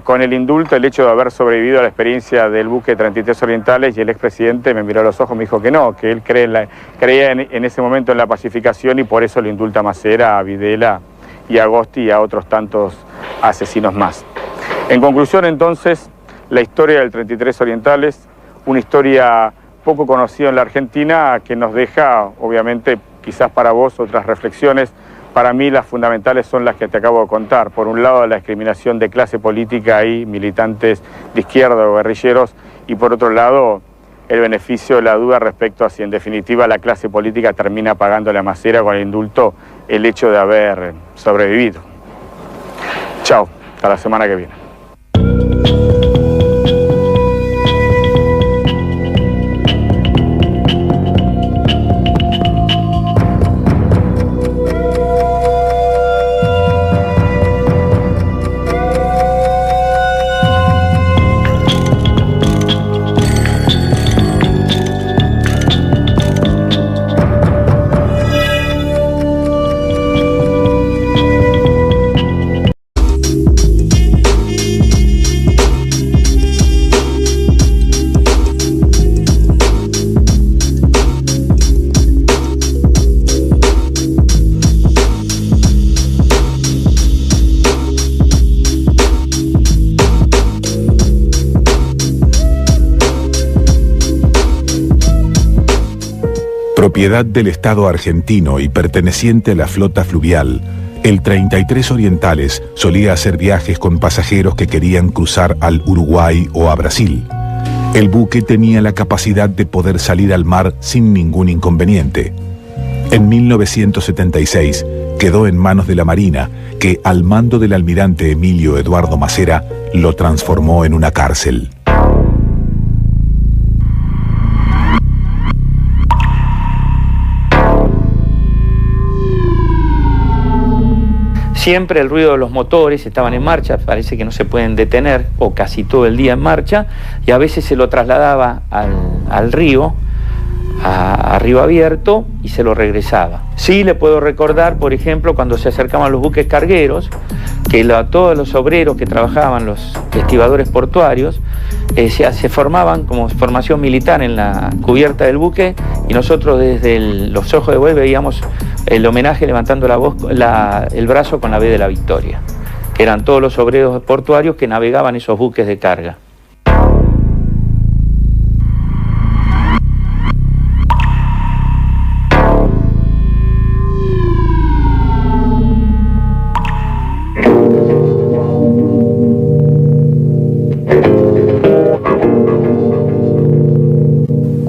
con el indulto el hecho de haber sobrevivido a la experiencia del buque 33 Orientales, y el expresidente me miró a los ojos y me dijo que no, que él creía en ese momento en la pacificación y por eso le indulta a Masera, a Videla y a Agosti y a otros tantos asesinos más. En conclusión, entonces, la historia del 33 Orientales, una historia poco conocida en la Argentina que nos deja, obviamente, quizás para vos otras reflexiones. Para mí las fundamentales son las que te acabo de contar. Por un lado, la discriminación de clase política y militantes de izquierda o guerrilleros, y por otro lado, el beneficio de la duda respecto a si en definitiva la clase política termina pagándole a Masera con el indulto el hecho de haber sobrevivido. Chao, hasta la semana que viene.
Propiedad del Estado argentino y perteneciente a la flota fluvial, el 33 Orientales solía hacer viajes con pasajeros que querían cruzar al Uruguay o a Brasil. El buque tenía la capacidad de poder salir al mar sin ningún inconveniente. En 1976 quedó en manos de la Marina, que al mando del almirante Emilio Eduardo Masera lo transformó en una cárcel.
Siempre el ruido de los motores estaban en marcha, parece que no se pueden detener, o casi todo el día en marcha, y a veces se lo trasladaba al río, a río abierto, y se lo regresaba. Sí le puedo recordar, por ejemplo, cuando se acercaban los buques cargueros, que todos los obreros que trabajaban, los estibadores portuarios, se formaban como formación militar en la cubierta del buque, y nosotros desde los ojos de buey veíamos el homenaje levantando el brazo con la B de la Victoria, que eran todos los obreros portuarios que navegaban esos buques de carga.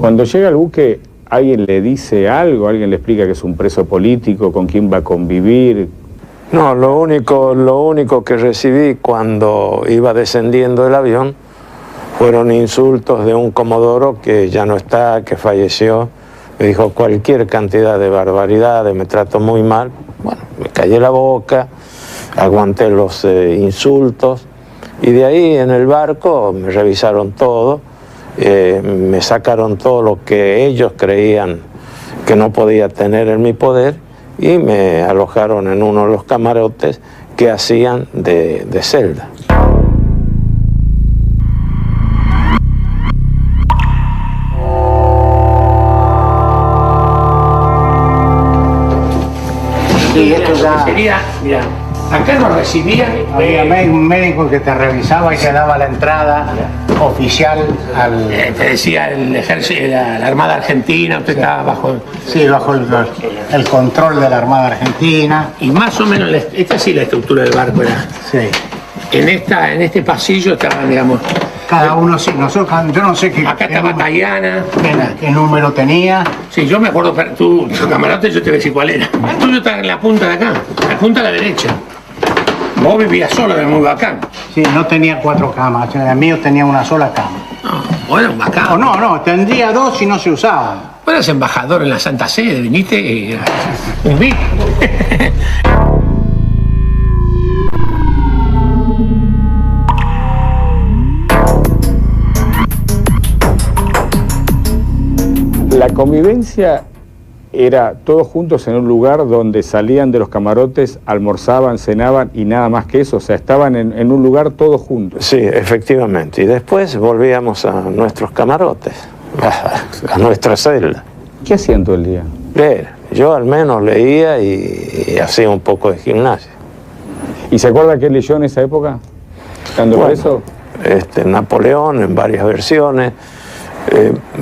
Cuando llega el buque, ¿alguien le dice algo? ¿Alguien le explica que es un preso político? ¿Con quién va a convivir?
No, lo único que recibí cuando iba descendiendo el avión fueron insultos de un comodoro que ya no está, que falleció. Me dijo cualquier cantidad de barbaridades, me trató muy mal. Bueno, me callé la boca, aguanté los insultos, y de ahí en el barco me revisaron todo. Me sacaron todo lo que ellos creían que no podía tener en mi poder y me alojaron en uno de los camarotes que hacían de celda.
Sí, esto ya...
Sería, mira, acá nos recibían...
Había un médico que te revisaba y te daba la entrada oficial al...
te decía el ejército, la Armada Argentina, usted estaba bajo...
Sí, bajo el control de la Armada Argentina.
Y más o menos, esta sí la estructura del barco era.
Sí.
En este pasillo estaban, digamos...
Cada uno, sí, nosotros, yo no sé qué...
Acá estaba Tayana.
¿Qué número tenía?
Sí, yo me acuerdo, tu camarote, yo te voy a decir cuál era. El tuyo está en la punta de acá, la punta a la derecha. Vos vivías solo, era muy bacán.
Sí, no tenía 4 camas, el mío tenía una sola cama.
No, bueno, bacán.
No, tendría 2 y no se usaban.
Vos eras embajador en la Santa Sede, viniste y un VIP.
La convivencia era todos juntos en un lugar donde salían de los camarotes, almorzaban, cenaban y nada más que eso, o sea, estaban en un lugar todos juntos.
Sí, efectivamente, y después volvíamos a nuestros camarotes, a nuestra celda.
¿Qué hacían todo el día?
Leer. Yo al menos leía y hacía un poco de gimnasia.
¿Y se acuerda qué leyó en esa época? ¿Estando preso?
Napoleón en varias versiones,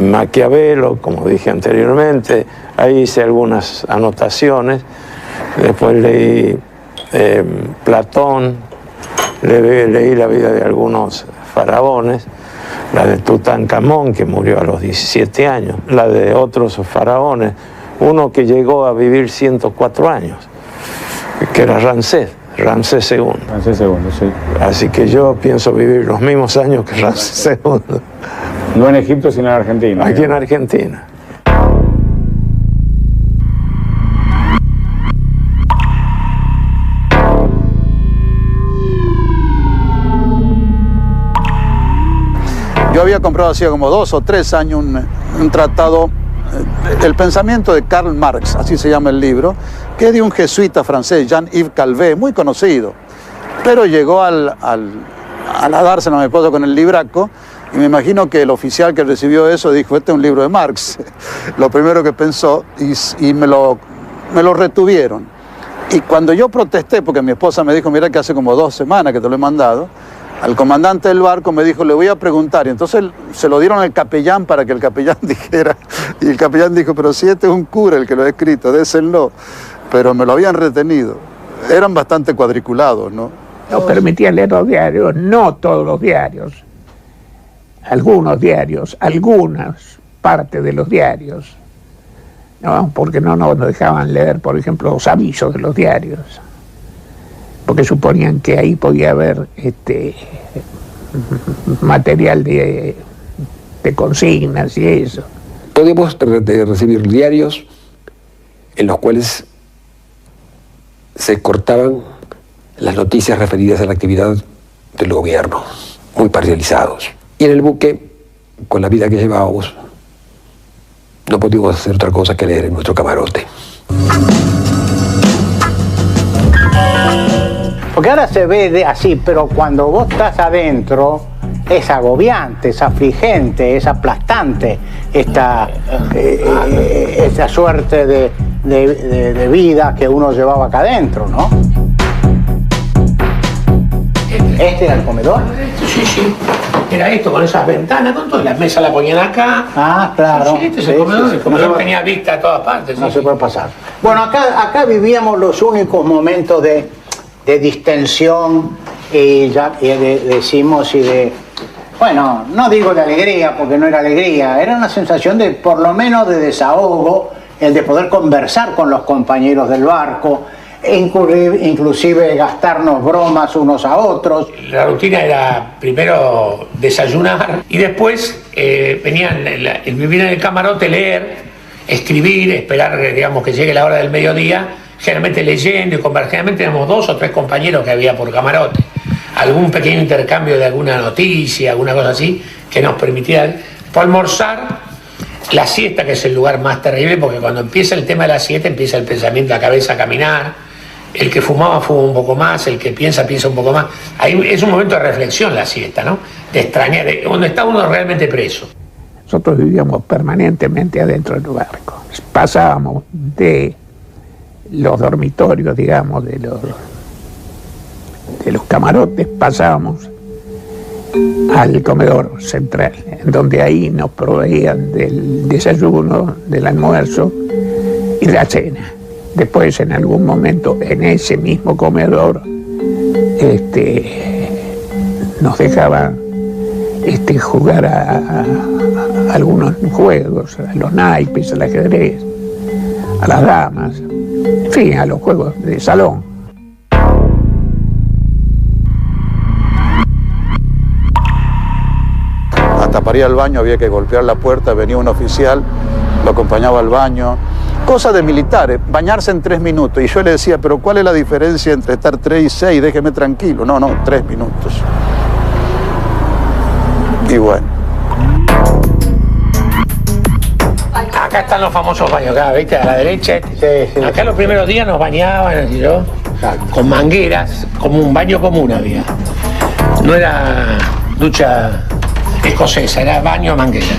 Maquiavelo, como dije anteriormente, ahí hice algunas anotaciones, después leí Platón, leí la vida de algunos faraones, la de Tutankamón, que murió a los 17 años, la de otros faraones, uno que llegó a vivir 104 años, que era Ramsés II. Ramsés II,
sí.
Así que yo pienso vivir los mismos años que Ramsés II.
No en Egipto, sino en Argentina.
Aquí en Argentina.
Yo había comprado hacía como 2 o 3 años un tratado, El pensamiento de Karl Marx, así se llama el libro, que es de un jesuita francés, Jean-Yves Calvet, muy conocido. Pero llegó a dárselo a mi esposo con el libraco, y me imagino que el oficial que recibió eso dijo, este es un libro de Marx. Lo primero que pensó, y me lo retuvieron. Y cuando yo protesté, porque mi esposa me dijo, mira que hace como 2 semanas que te lo he mandado, al comandante del barco me dijo, le voy a preguntar. Y entonces se lo dieron al capellán para que el capellán dijera. Y el capellán dijo, pero si este es un cura el que lo ha escrito, désenlo. Pero me lo habían retenido. Eran bastante cuadriculados, ¿no?
No permitían leer los diarios, no todos los diarios. Algunos diarios, algunas partes de los diarios. No, porque no nos dejaban leer, por ejemplo, los avisos de los diarios. Porque suponían que ahí podía haber material de consignas y eso.
Podemos recibir diarios en los cuales se cortaban las noticias referidas a la actividad del gobierno, muy parcializados. Y en el buque, con la vida que llevábamos, no podíamos hacer otra cosa que leer en nuestro camarote.
Porque ahora se ve así, pero cuando vos estás adentro, es agobiante, es afligente, es aplastante esta suerte de vida que uno llevaba acá adentro, ¿no? ¿Este era el comedor?
Sí. Era esto, con esas ventanas, con todas las mesas la ponían acá.
Ah, claro.
Sí, este es el comedor. El comedor tenía vista a todas partes.
No se puede pasar. Bueno, acá vivíamos los únicos momentos de distensión y bueno, no digo de alegría porque no era alegría, era una sensación de, por lo menos, de desahogo, el de poder conversar con los compañeros del barco, inclusive gastarnos bromas unos a otros.
La rutina era primero desayunar y después venían el vivir en el camarote, leer, escribir, esperar, digamos, que llegue la hora del mediodía, generalmente leyendo y generalmente éramos 2 o 3 compañeros que había por camarote. Algún pequeño intercambio de alguna noticia, alguna cosa así, que nos permitía almorzar. La siesta, que es el lugar más terrible, porque cuando empieza el tema de la siesta, empieza el pensamiento, la cabeza a caminar. El que fumaba un poco más, el que piensa un poco más. Ahí es un momento de reflexión la siesta, ¿no? De extrañar, donde está uno realmente preso.
Nosotros vivíamos permanentemente adentro del barco. Pasábamos de los dormitorios, digamos, de los camarotes, pasábamos al comedor central, en donde ahí nos proveían del desayuno, del almuerzo y de la cena. Después, en algún momento, en ese mismo comedor, nos dejaban jugar a algunos juegos, a los naipes, al ajedrez, a las damas, en fin, a los juegos de salón.
Hasta para ir al baño había que golpear la puerta, venía un oficial, lo acompañaba al baño. Cosa de militares, bañarse en 3 minutos. Y yo le decía, pero ¿cuál es la diferencia entre estar 3 y 6? Déjeme tranquilo. No, 3 minutos. Y bueno.
acá están los famosos baños, acá, ¿viste? A la derecha. Acá los primeros días nos bañaban, con mangueras, como un baño común había. No era ducha escocesa, era baño manguera.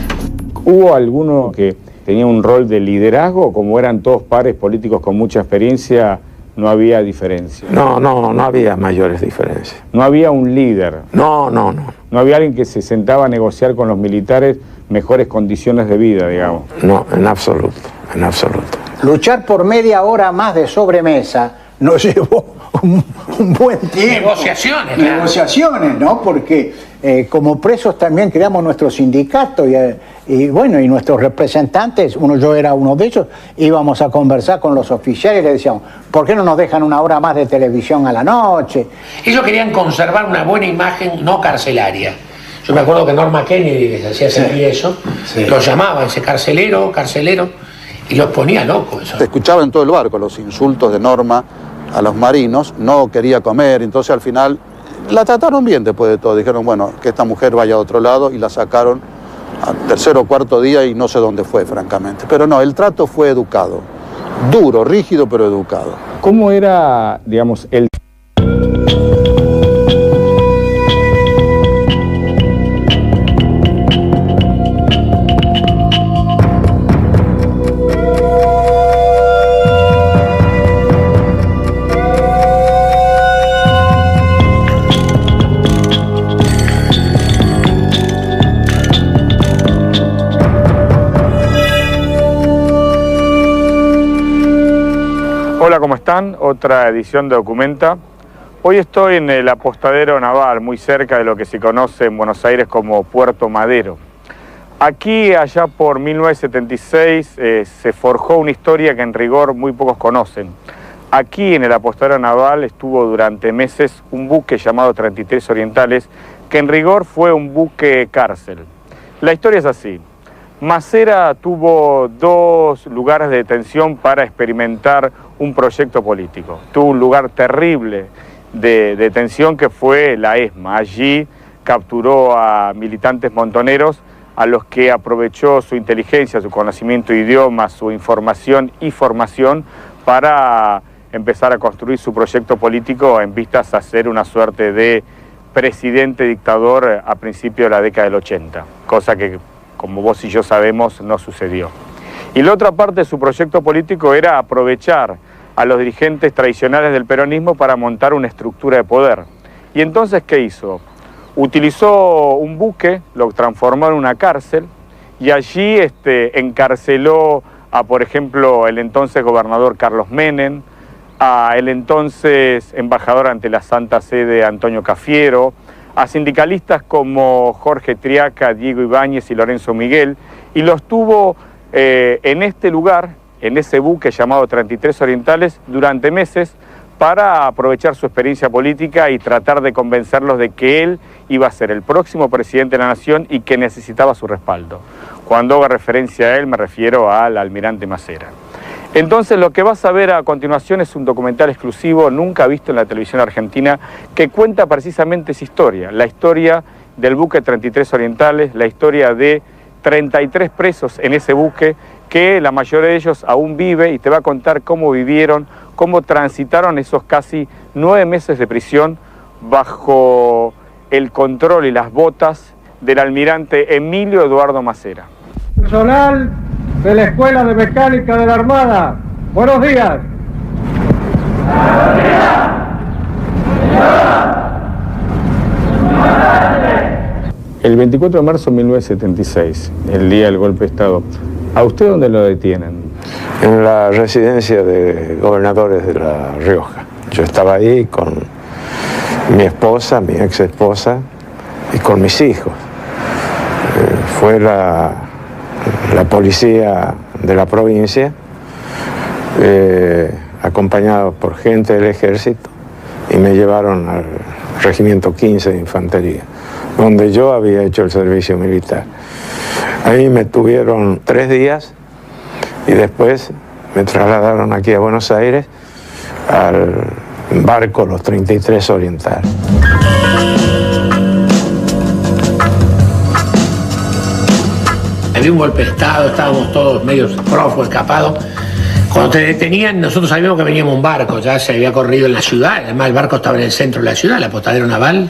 ¿Hubo alguno que tenía un rol de liderazgo? Como eran todos pares políticos con mucha experiencia, no había diferencia.
No había mayores diferencias.
No había un líder.
No.
No había alguien que se sentaba a negociar con los militares mejores condiciones de vida, digamos.
No, en absoluto, en absoluto.
Luchar por media hora más de sobremesa nos llevó un buen tiempo.
Negociaciones,
claro. Negociaciones, ¿no? Porque como presos también creamos nuestro sindicato y bueno, y nuestros representantes, yo era uno de ellos, íbamos a conversar con los oficiales y le decíamos, ¿por qué no nos dejan una hora más de televisión a la noche?
Ellos querían conservar una buena imagen no carcelaria. Yo me acuerdo que Norma Kennedy les hacía sentir eso, los llamaba ese carcelero, y los ponía locos. Eso.
Se escuchaba en todo el barco los insultos de Norma a los marinos, no quería comer, entonces al final la trataron bien después de todo, dijeron, bueno, que esta mujer vaya a otro lado y la sacaron al tercer o cuarto día y no sé dónde fue, francamente. Pero no, el trato fue educado, duro, rígido, pero educado.
¿Cómo era, digamos, el... Hola, ¿cómo están? Otra edición de Documenta. Hoy estoy en el apostadero naval, muy cerca de lo que se conoce en Buenos Aires como Puerto Madero. Aquí, allá por 1976, se forjó una historia que en rigor muy pocos conocen. Aquí, en el apostadero naval, estuvo durante meses un buque llamado 33 Orientales, que en rigor fue un buque cárcel. La historia es así. Masera tuvo dos lugares de detención para experimentar un proyecto político. Tuvo un lugar terrible de detención que fue la ESMA. Allí capturó a militantes montoneros a los que aprovechó su inteligencia, su conocimiento de idiomas, su información y formación para empezar a construir su proyecto político en vistas a ser una suerte de presidente dictador a principios de la década del 80, cosa que, como vos y yo sabemos, no sucedió. Y la otra parte de su proyecto político era aprovechar a los dirigentes tradicionales del peronismo para montar una estructura de poder. Y entonces, ¿qué hizo? Utilizó un buque, lo transformó en una cárcel, y allí encarceló a, por ejemplo, el entonces gobernador Carlos Menem, a el entonces embajador ante la Santa Sede Antonio Cafiero, a sindicalistas como Jorge Triaca, Diego Ibáñez y Lorenzo Miguel, y los tuvo en este lugar, en ese buque llamado 33 Orientales, durante meses, para aprovechar su experiencia política y tratar de convencerlos de que él iba a ser el próximo presidente de la nación y que necesitaba su respaldo. Cuando hago referencia a él me refiero al almirante Masera. Entonces lo que vas a ver a continuación es un documental exclusivo nunca visto en la televisión argentina que cuenta precisamente esa historia, la historia del buque 33 Orientales, la historia de 33 presos en ese buque que la mayoría de ellos aún vive y te va a contar cómo vivieron, cómo transitaron esos casi 9 meses de prisión bajo el control y las botas del almirante Emilio Eduardo Masera.
Personal de la Escuela de Mecánica de la Armada, buenos días.
Buenos días.
El 24 de marzo de 1976, el día del golpe de Estado, ¿a usted dónde lo detienen?
En la residencia de gobernadores de La Rioja. Yo estaba ahí con mi esposa, mi ex esposa y con mis hijos. Fue la policía de la provincia, acompañados por gente del ejército, y me llevaron al regimiento 15 de infantería, donde yo había hecho el servicio militar. Ahí me tuvieron 3 días y después me trasladaron aquí a Buenos Aires al barco Los 33 Orientales.
había un golpe de Estado, estábamos todos medio prófugos, escapados. Cuando te detenían, nosotros sabíamos que veníamos un barco, ya se había corrido en la ciudad, además el barco estaba en el centro de la ciudad, el apostadero naval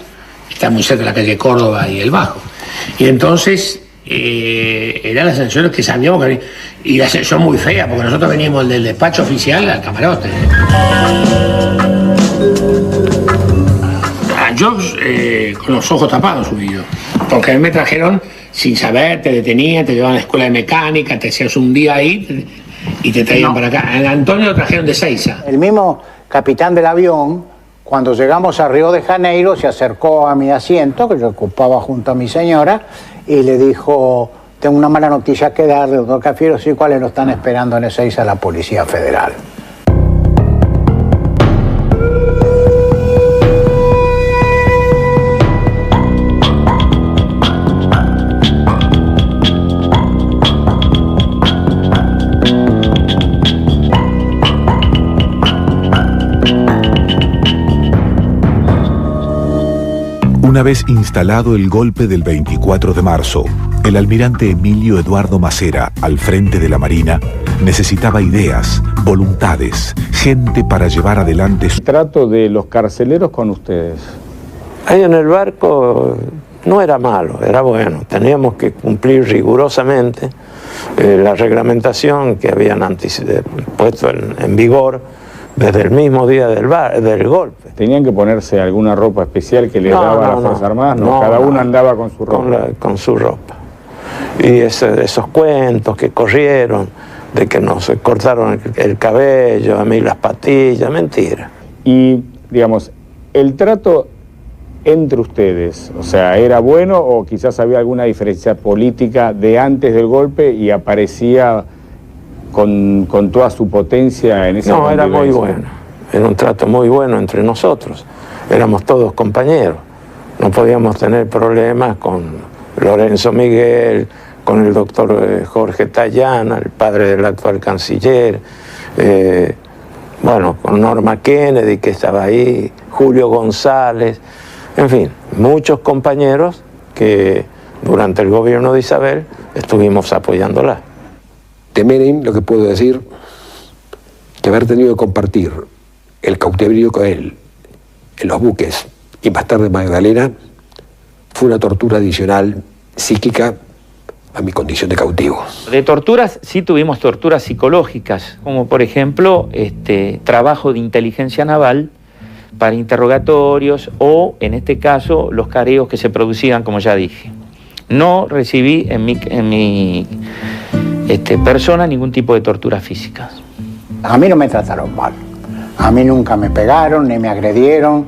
está muy cerca de la calle Córdoba y el Bajo. Y entonces era la sensación que sabíamos que venía, y la sensación muy fea, porque nosotros veníamos del despacho oficial al camarote. Yo con los ojos tapados subido, porque a mí me trajeron sin saber, te detenían, te llevaban a la escuela de mecánica, te hacías un día ahí y te traían para acá. A Antonio lo trajeron de Seiza.
El mismo capitán del avión, cuando llegamos a Río de Janeiro, se acercó a mi asiento, que yo ocupaba junto a mi señora, y le dijo: tengo una mala noticia que darle, doctor Cafiero. Sí, ¿cuáles lo están esperando en Ezeiza? La Policía Federal.
Una vez instalado el golpe del 24 de marzo, el almirante Emilio Eduardo Macera, al frente de la Marina, necesitaba ideas, voluntades, gente para llevar adelante su
trato de los carceleros con ustedes.
Ahí en el barco no era malo, era bueno. Teníamos que cumplir rigurosamente la reglamentación que habían puesto en vigor desde el mismo día del golpe.
¿Tenían que ponerse alguna ropa especial que les daba a las Fuerzas Armadas? No, cada uno andaba con su ropa.
Con su ropa. Y esos cuentos que corrieron, de que nos cortaron el cabello, a mí las patillas, mentira.
Y, digamos, el trato entre ustedes, o sea, ¿era bueno o quizás había alguna diferencia política de antes del golpe y aparecía con toda su potencia en ese momento?
No, era muy bueno. Era un trato muy bueno entre nosotros. Éramos todos compañeros. No podíamos tener problemas con Lorenzo Miguel, con el doctor Jorge Tallana, el padre del actual canciller, bueno, con Norma Kennedy, que estaba ahí, Julio González, en fin, muchos compañeros que durante el gobierno de Isabel estuvimos apoyándola.
De Menem, lo que puedo decir, que haber tenido que compartir el cautiverio con él en los buques y más tarde Magdalena fue una tortura adicional psíquica a mi condición de cautivo.
De torturas, sí tuvimos torturas psicológicas, como por ejemplo trabajo de inteligencia naval para interrogatorios o, en este caso, los careos que se producían, como ya dije. No recibí en mi persona ningún tipo de tortura física.
A mí no me trataron mal. A mí nunca me pegaron ni me agredieron.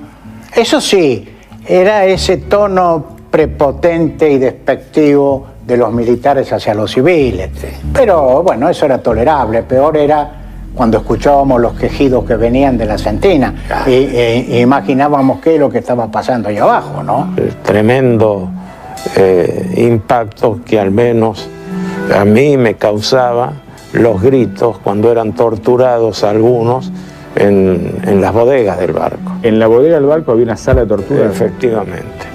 Eso sí, era ese tono prepotente y despectivo de los militares hacia los civiles. Pero bueno, eso era tolerable. Peor era cuando escuchábamos los quejidos que venían de la sentina e imaginábamos qué es lo que estaba pasando ahí abajo, ¿no?
El tremendo impacto que al menos a mí me causaba los gritos cuando eran torturados algunos en las bodegas del barco.
¿En la bodega del barco había una sala de tortura?
Efectivamente.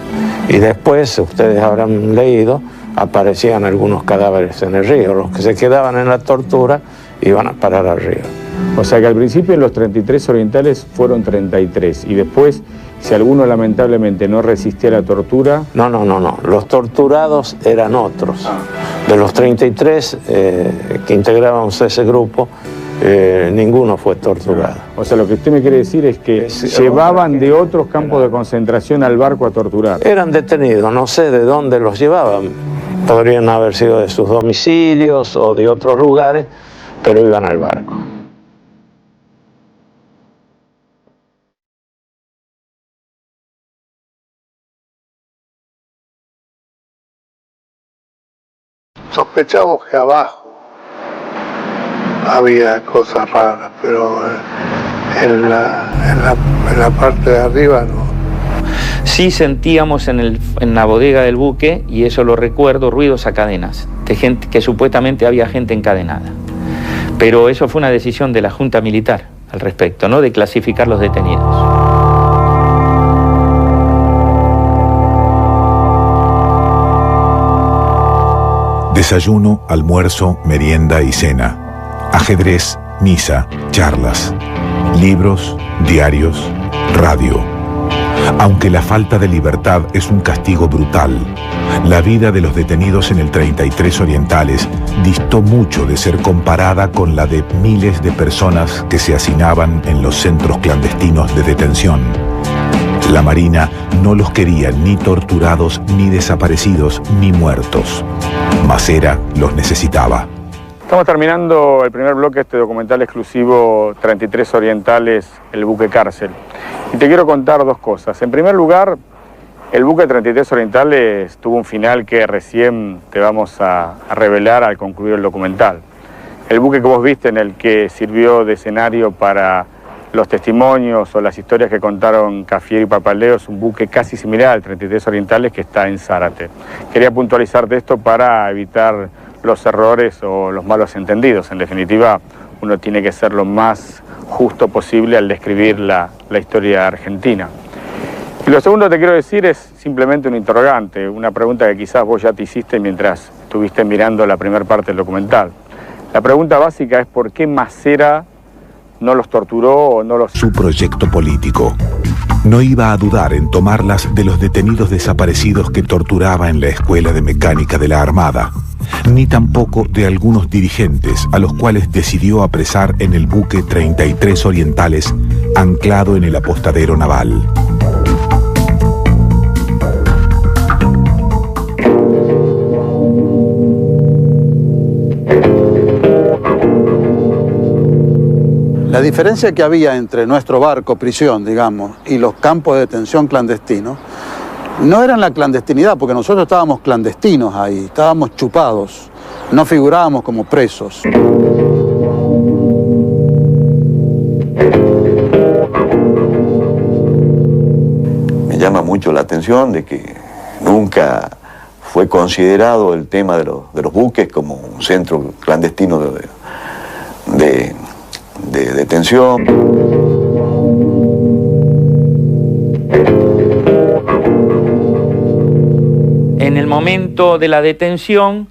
Y después, ustedes habrán leído, aparecían algunos cadáveres en el río. Los que se quedaban en la tortura iban a parar al río.
O sea que al principio en los 33 orientales fueron 33 y después, si alguno lamentablemente no resistía la tortura...
No. Los torturados eran otros. De los 33 que integrábamos ese grupo, ninguno fue torturado.
O sea, lo que usted me quiere decir es que llevaban de otros campos de concentración al barco a torturar.
Eran detenidos, no sé de dónde los llevaban. Podrían haber sido de sus domicilios o de otros lugares, pero iban al barco.
Sospechamos que abajo había cosas raras, pero en la parte de arriba no.
Sí sentíamos en la bodega del buque, y eso lo recuerdo, ruidos a cadenas, de gente que supuestamente había gente encadenada. Pero eso fue una decisión de la Junta Militar al respecto, ¿no?, de clasificar los detenidos.
Desayuno, almuerzo, merienda y cena. Ajedrez, misa, charlas. Libros, diarios, radio. Aunque la falta de libertad es un castigo brutal, la vida de los detenidos en el 33 Orientales distó mucho de ser comparada con la de miles de personas que se hacinaban en los centros clandestinos de detención. La Marina no los quería ni torturados, ni desaparecidos, ni muertos. Masera los necesitaba.
Estamos terminando el primer bloque de este documental exclusivo 33 Orientales, el buque cárcel. Y te quiero contar dos cosas. En primer lugar, el buque 33 Orientales tuvo un final que recién te vamos a revelar al concluir el documental. El buque que vos viste, en el que sirvió de escenario para los testimonios o las historias que contaron Cafiero y Papaleo, es un buque casi similar al 33 Orientales que está en Zárate. Quería puntualizarte esto para evitar los errores o los malos entendidos. En definitiva, uno tiene que ser lo más justo posible al describir la historia argentina. Y lo segundo que te quiero decir es simplemente un interrogante, una pregunta que quizás vos ya te hiciste mientras estuviste mirando la primera parte del documental. La pregunta básica es ¿por qué Masera no los torturó o no los...
Su proyecto político. No iba a dudar en tomarlas de los detenidos desaparecidos que torturaba en la Escuela de Mecánica de la Armada, ni tampoco de algunos dirigentes a los cuales decidió apresar en el buque 33 Orientales, anclado en el apostadero naval.
La diferencia que había entre nuestro barco, prisión, digamos, y los campos de detención clandestinos, no eran la clandestinidad, porque nosotros estábamos clandestinos ahí, estábamos chupados, no figurábamos como presos.
Me llama mucho la atención de que nunca fue considerado el tema de los buques como un centro clandestino de detención.
En el momento de la detención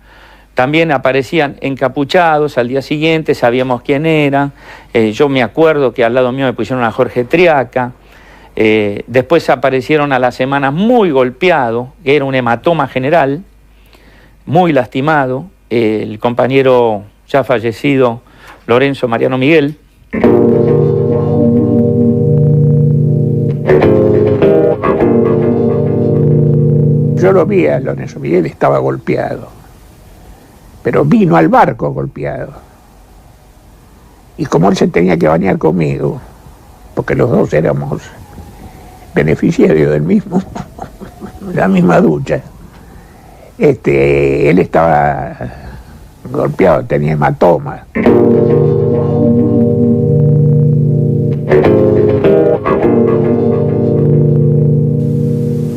también aparecían encapuchados, al día siguiente sabíamos quién era. Yo me acuerdo que al lado mío me pusieron a Jorge Triaca. Después aparecieron a las semanas muy golpeado, que era un hematoma general, muy lastimado, el compañero ya fallecido Lorenzo Mariano Miguel.
Yo lo vi a Lorenzo Miguel, estaba golpeado, pero vino al barco golpeado. Y como él se tenía que bañar conmigo, porque los dos éramos beneficiarios del mismo, la misma ducha, él estaba golpeado, tenía hematoma.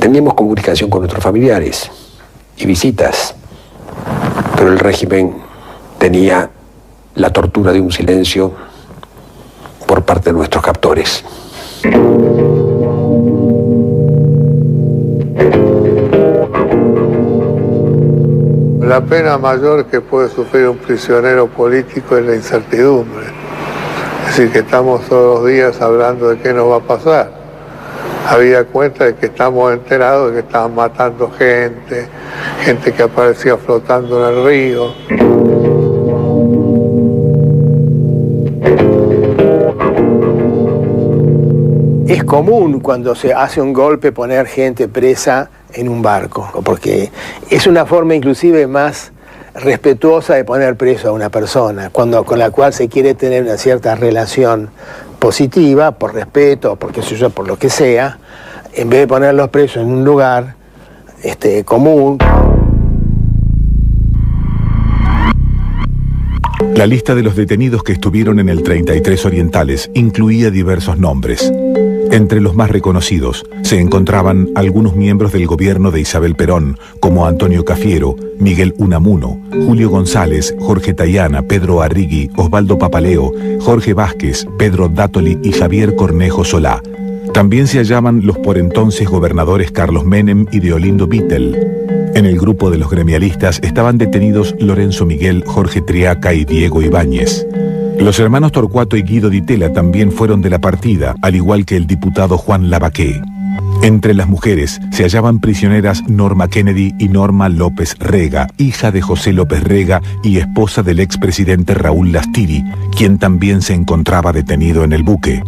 Teníamos comunicación con nuestros familiares y visitas, pero el régimen tenía la tortura de un silencio por parte de nuestros captores.
La pena mayor que puede sufrir un prisionero político es la incertidumbre. Es decir, que estamos todos los días hablando de qué nos va a pasar. Había cuenta de que estamos enterados de que estaban matando gente que aparecía flotando en el río.
Es común cuando se hace un golpe poner gente presa en un barco, porque es una forma inclusive más respetuosa de poner preso a una persona, con la cual se quiere tener una cierta relación positiva, por respeto, por qué sé yo, por lo que sea, en vez de ponerlos presos en un lugar común.
La lista de los detenidos que estuvieron en el 33 Orientales incluía diversos nombres. Entre los más reconocidos se encontraban algunos miembros del gobierno de Isabel Perón, como Antonio Cafiero, Miguel Unamuno, Julio González, Jorge Tayana, Pedro Arrigui, Osvaldo Papaleo, Jorge Vázquez, Pedro Dátoli y Javier Cornejo Solá. También se hallaban los por entonces gobernadores Carlos Menem y Deolindo Vittel. En el grupo de los gremialistas estaban detenidos Lorenzo Miguel, Jorge Triaca y Diego Ibáñez. Los hermanos Torcuato y Guido Di Tella también fueron de la partida, al igual que el diputado Juan Lavaqué. Entre las mujeres se hallaban prisioneras Norma Kennedy y Norma López Rega, hija de José López Rega y esposa del expresidente Raúl Lastiri, quien también se encontraba detenido en el buque.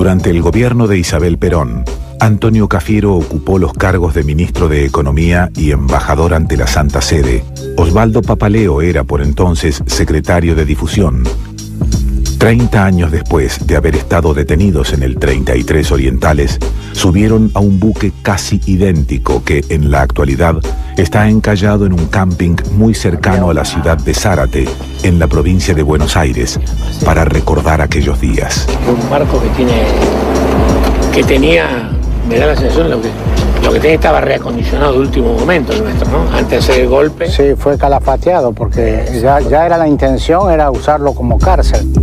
Durante el gobierno de Isabel Perón, Antonio Cafiero ocupó los cargos de ministro de Economía y embajador ante la Santa Sede. Osvaldo Papaleo era por entonces secretario de Difusión. 30 años después de haber estado detenidos en el 33 Orientales, subieron a un buque casi idéntico que, en la actualidad, está encallado en un camping muy cercano a la ciudad de Zárate, en la provincia de Buenos Aires, para recordar aquellos días.
Un barco que tenía, me da la sensación, lo que tenía estaba reacondicionado de último momento el nuestro, ¿no? Antes de hacer el golpe.
Sí, fue calafateado porque ya era la intención, era usarlo como cárcel.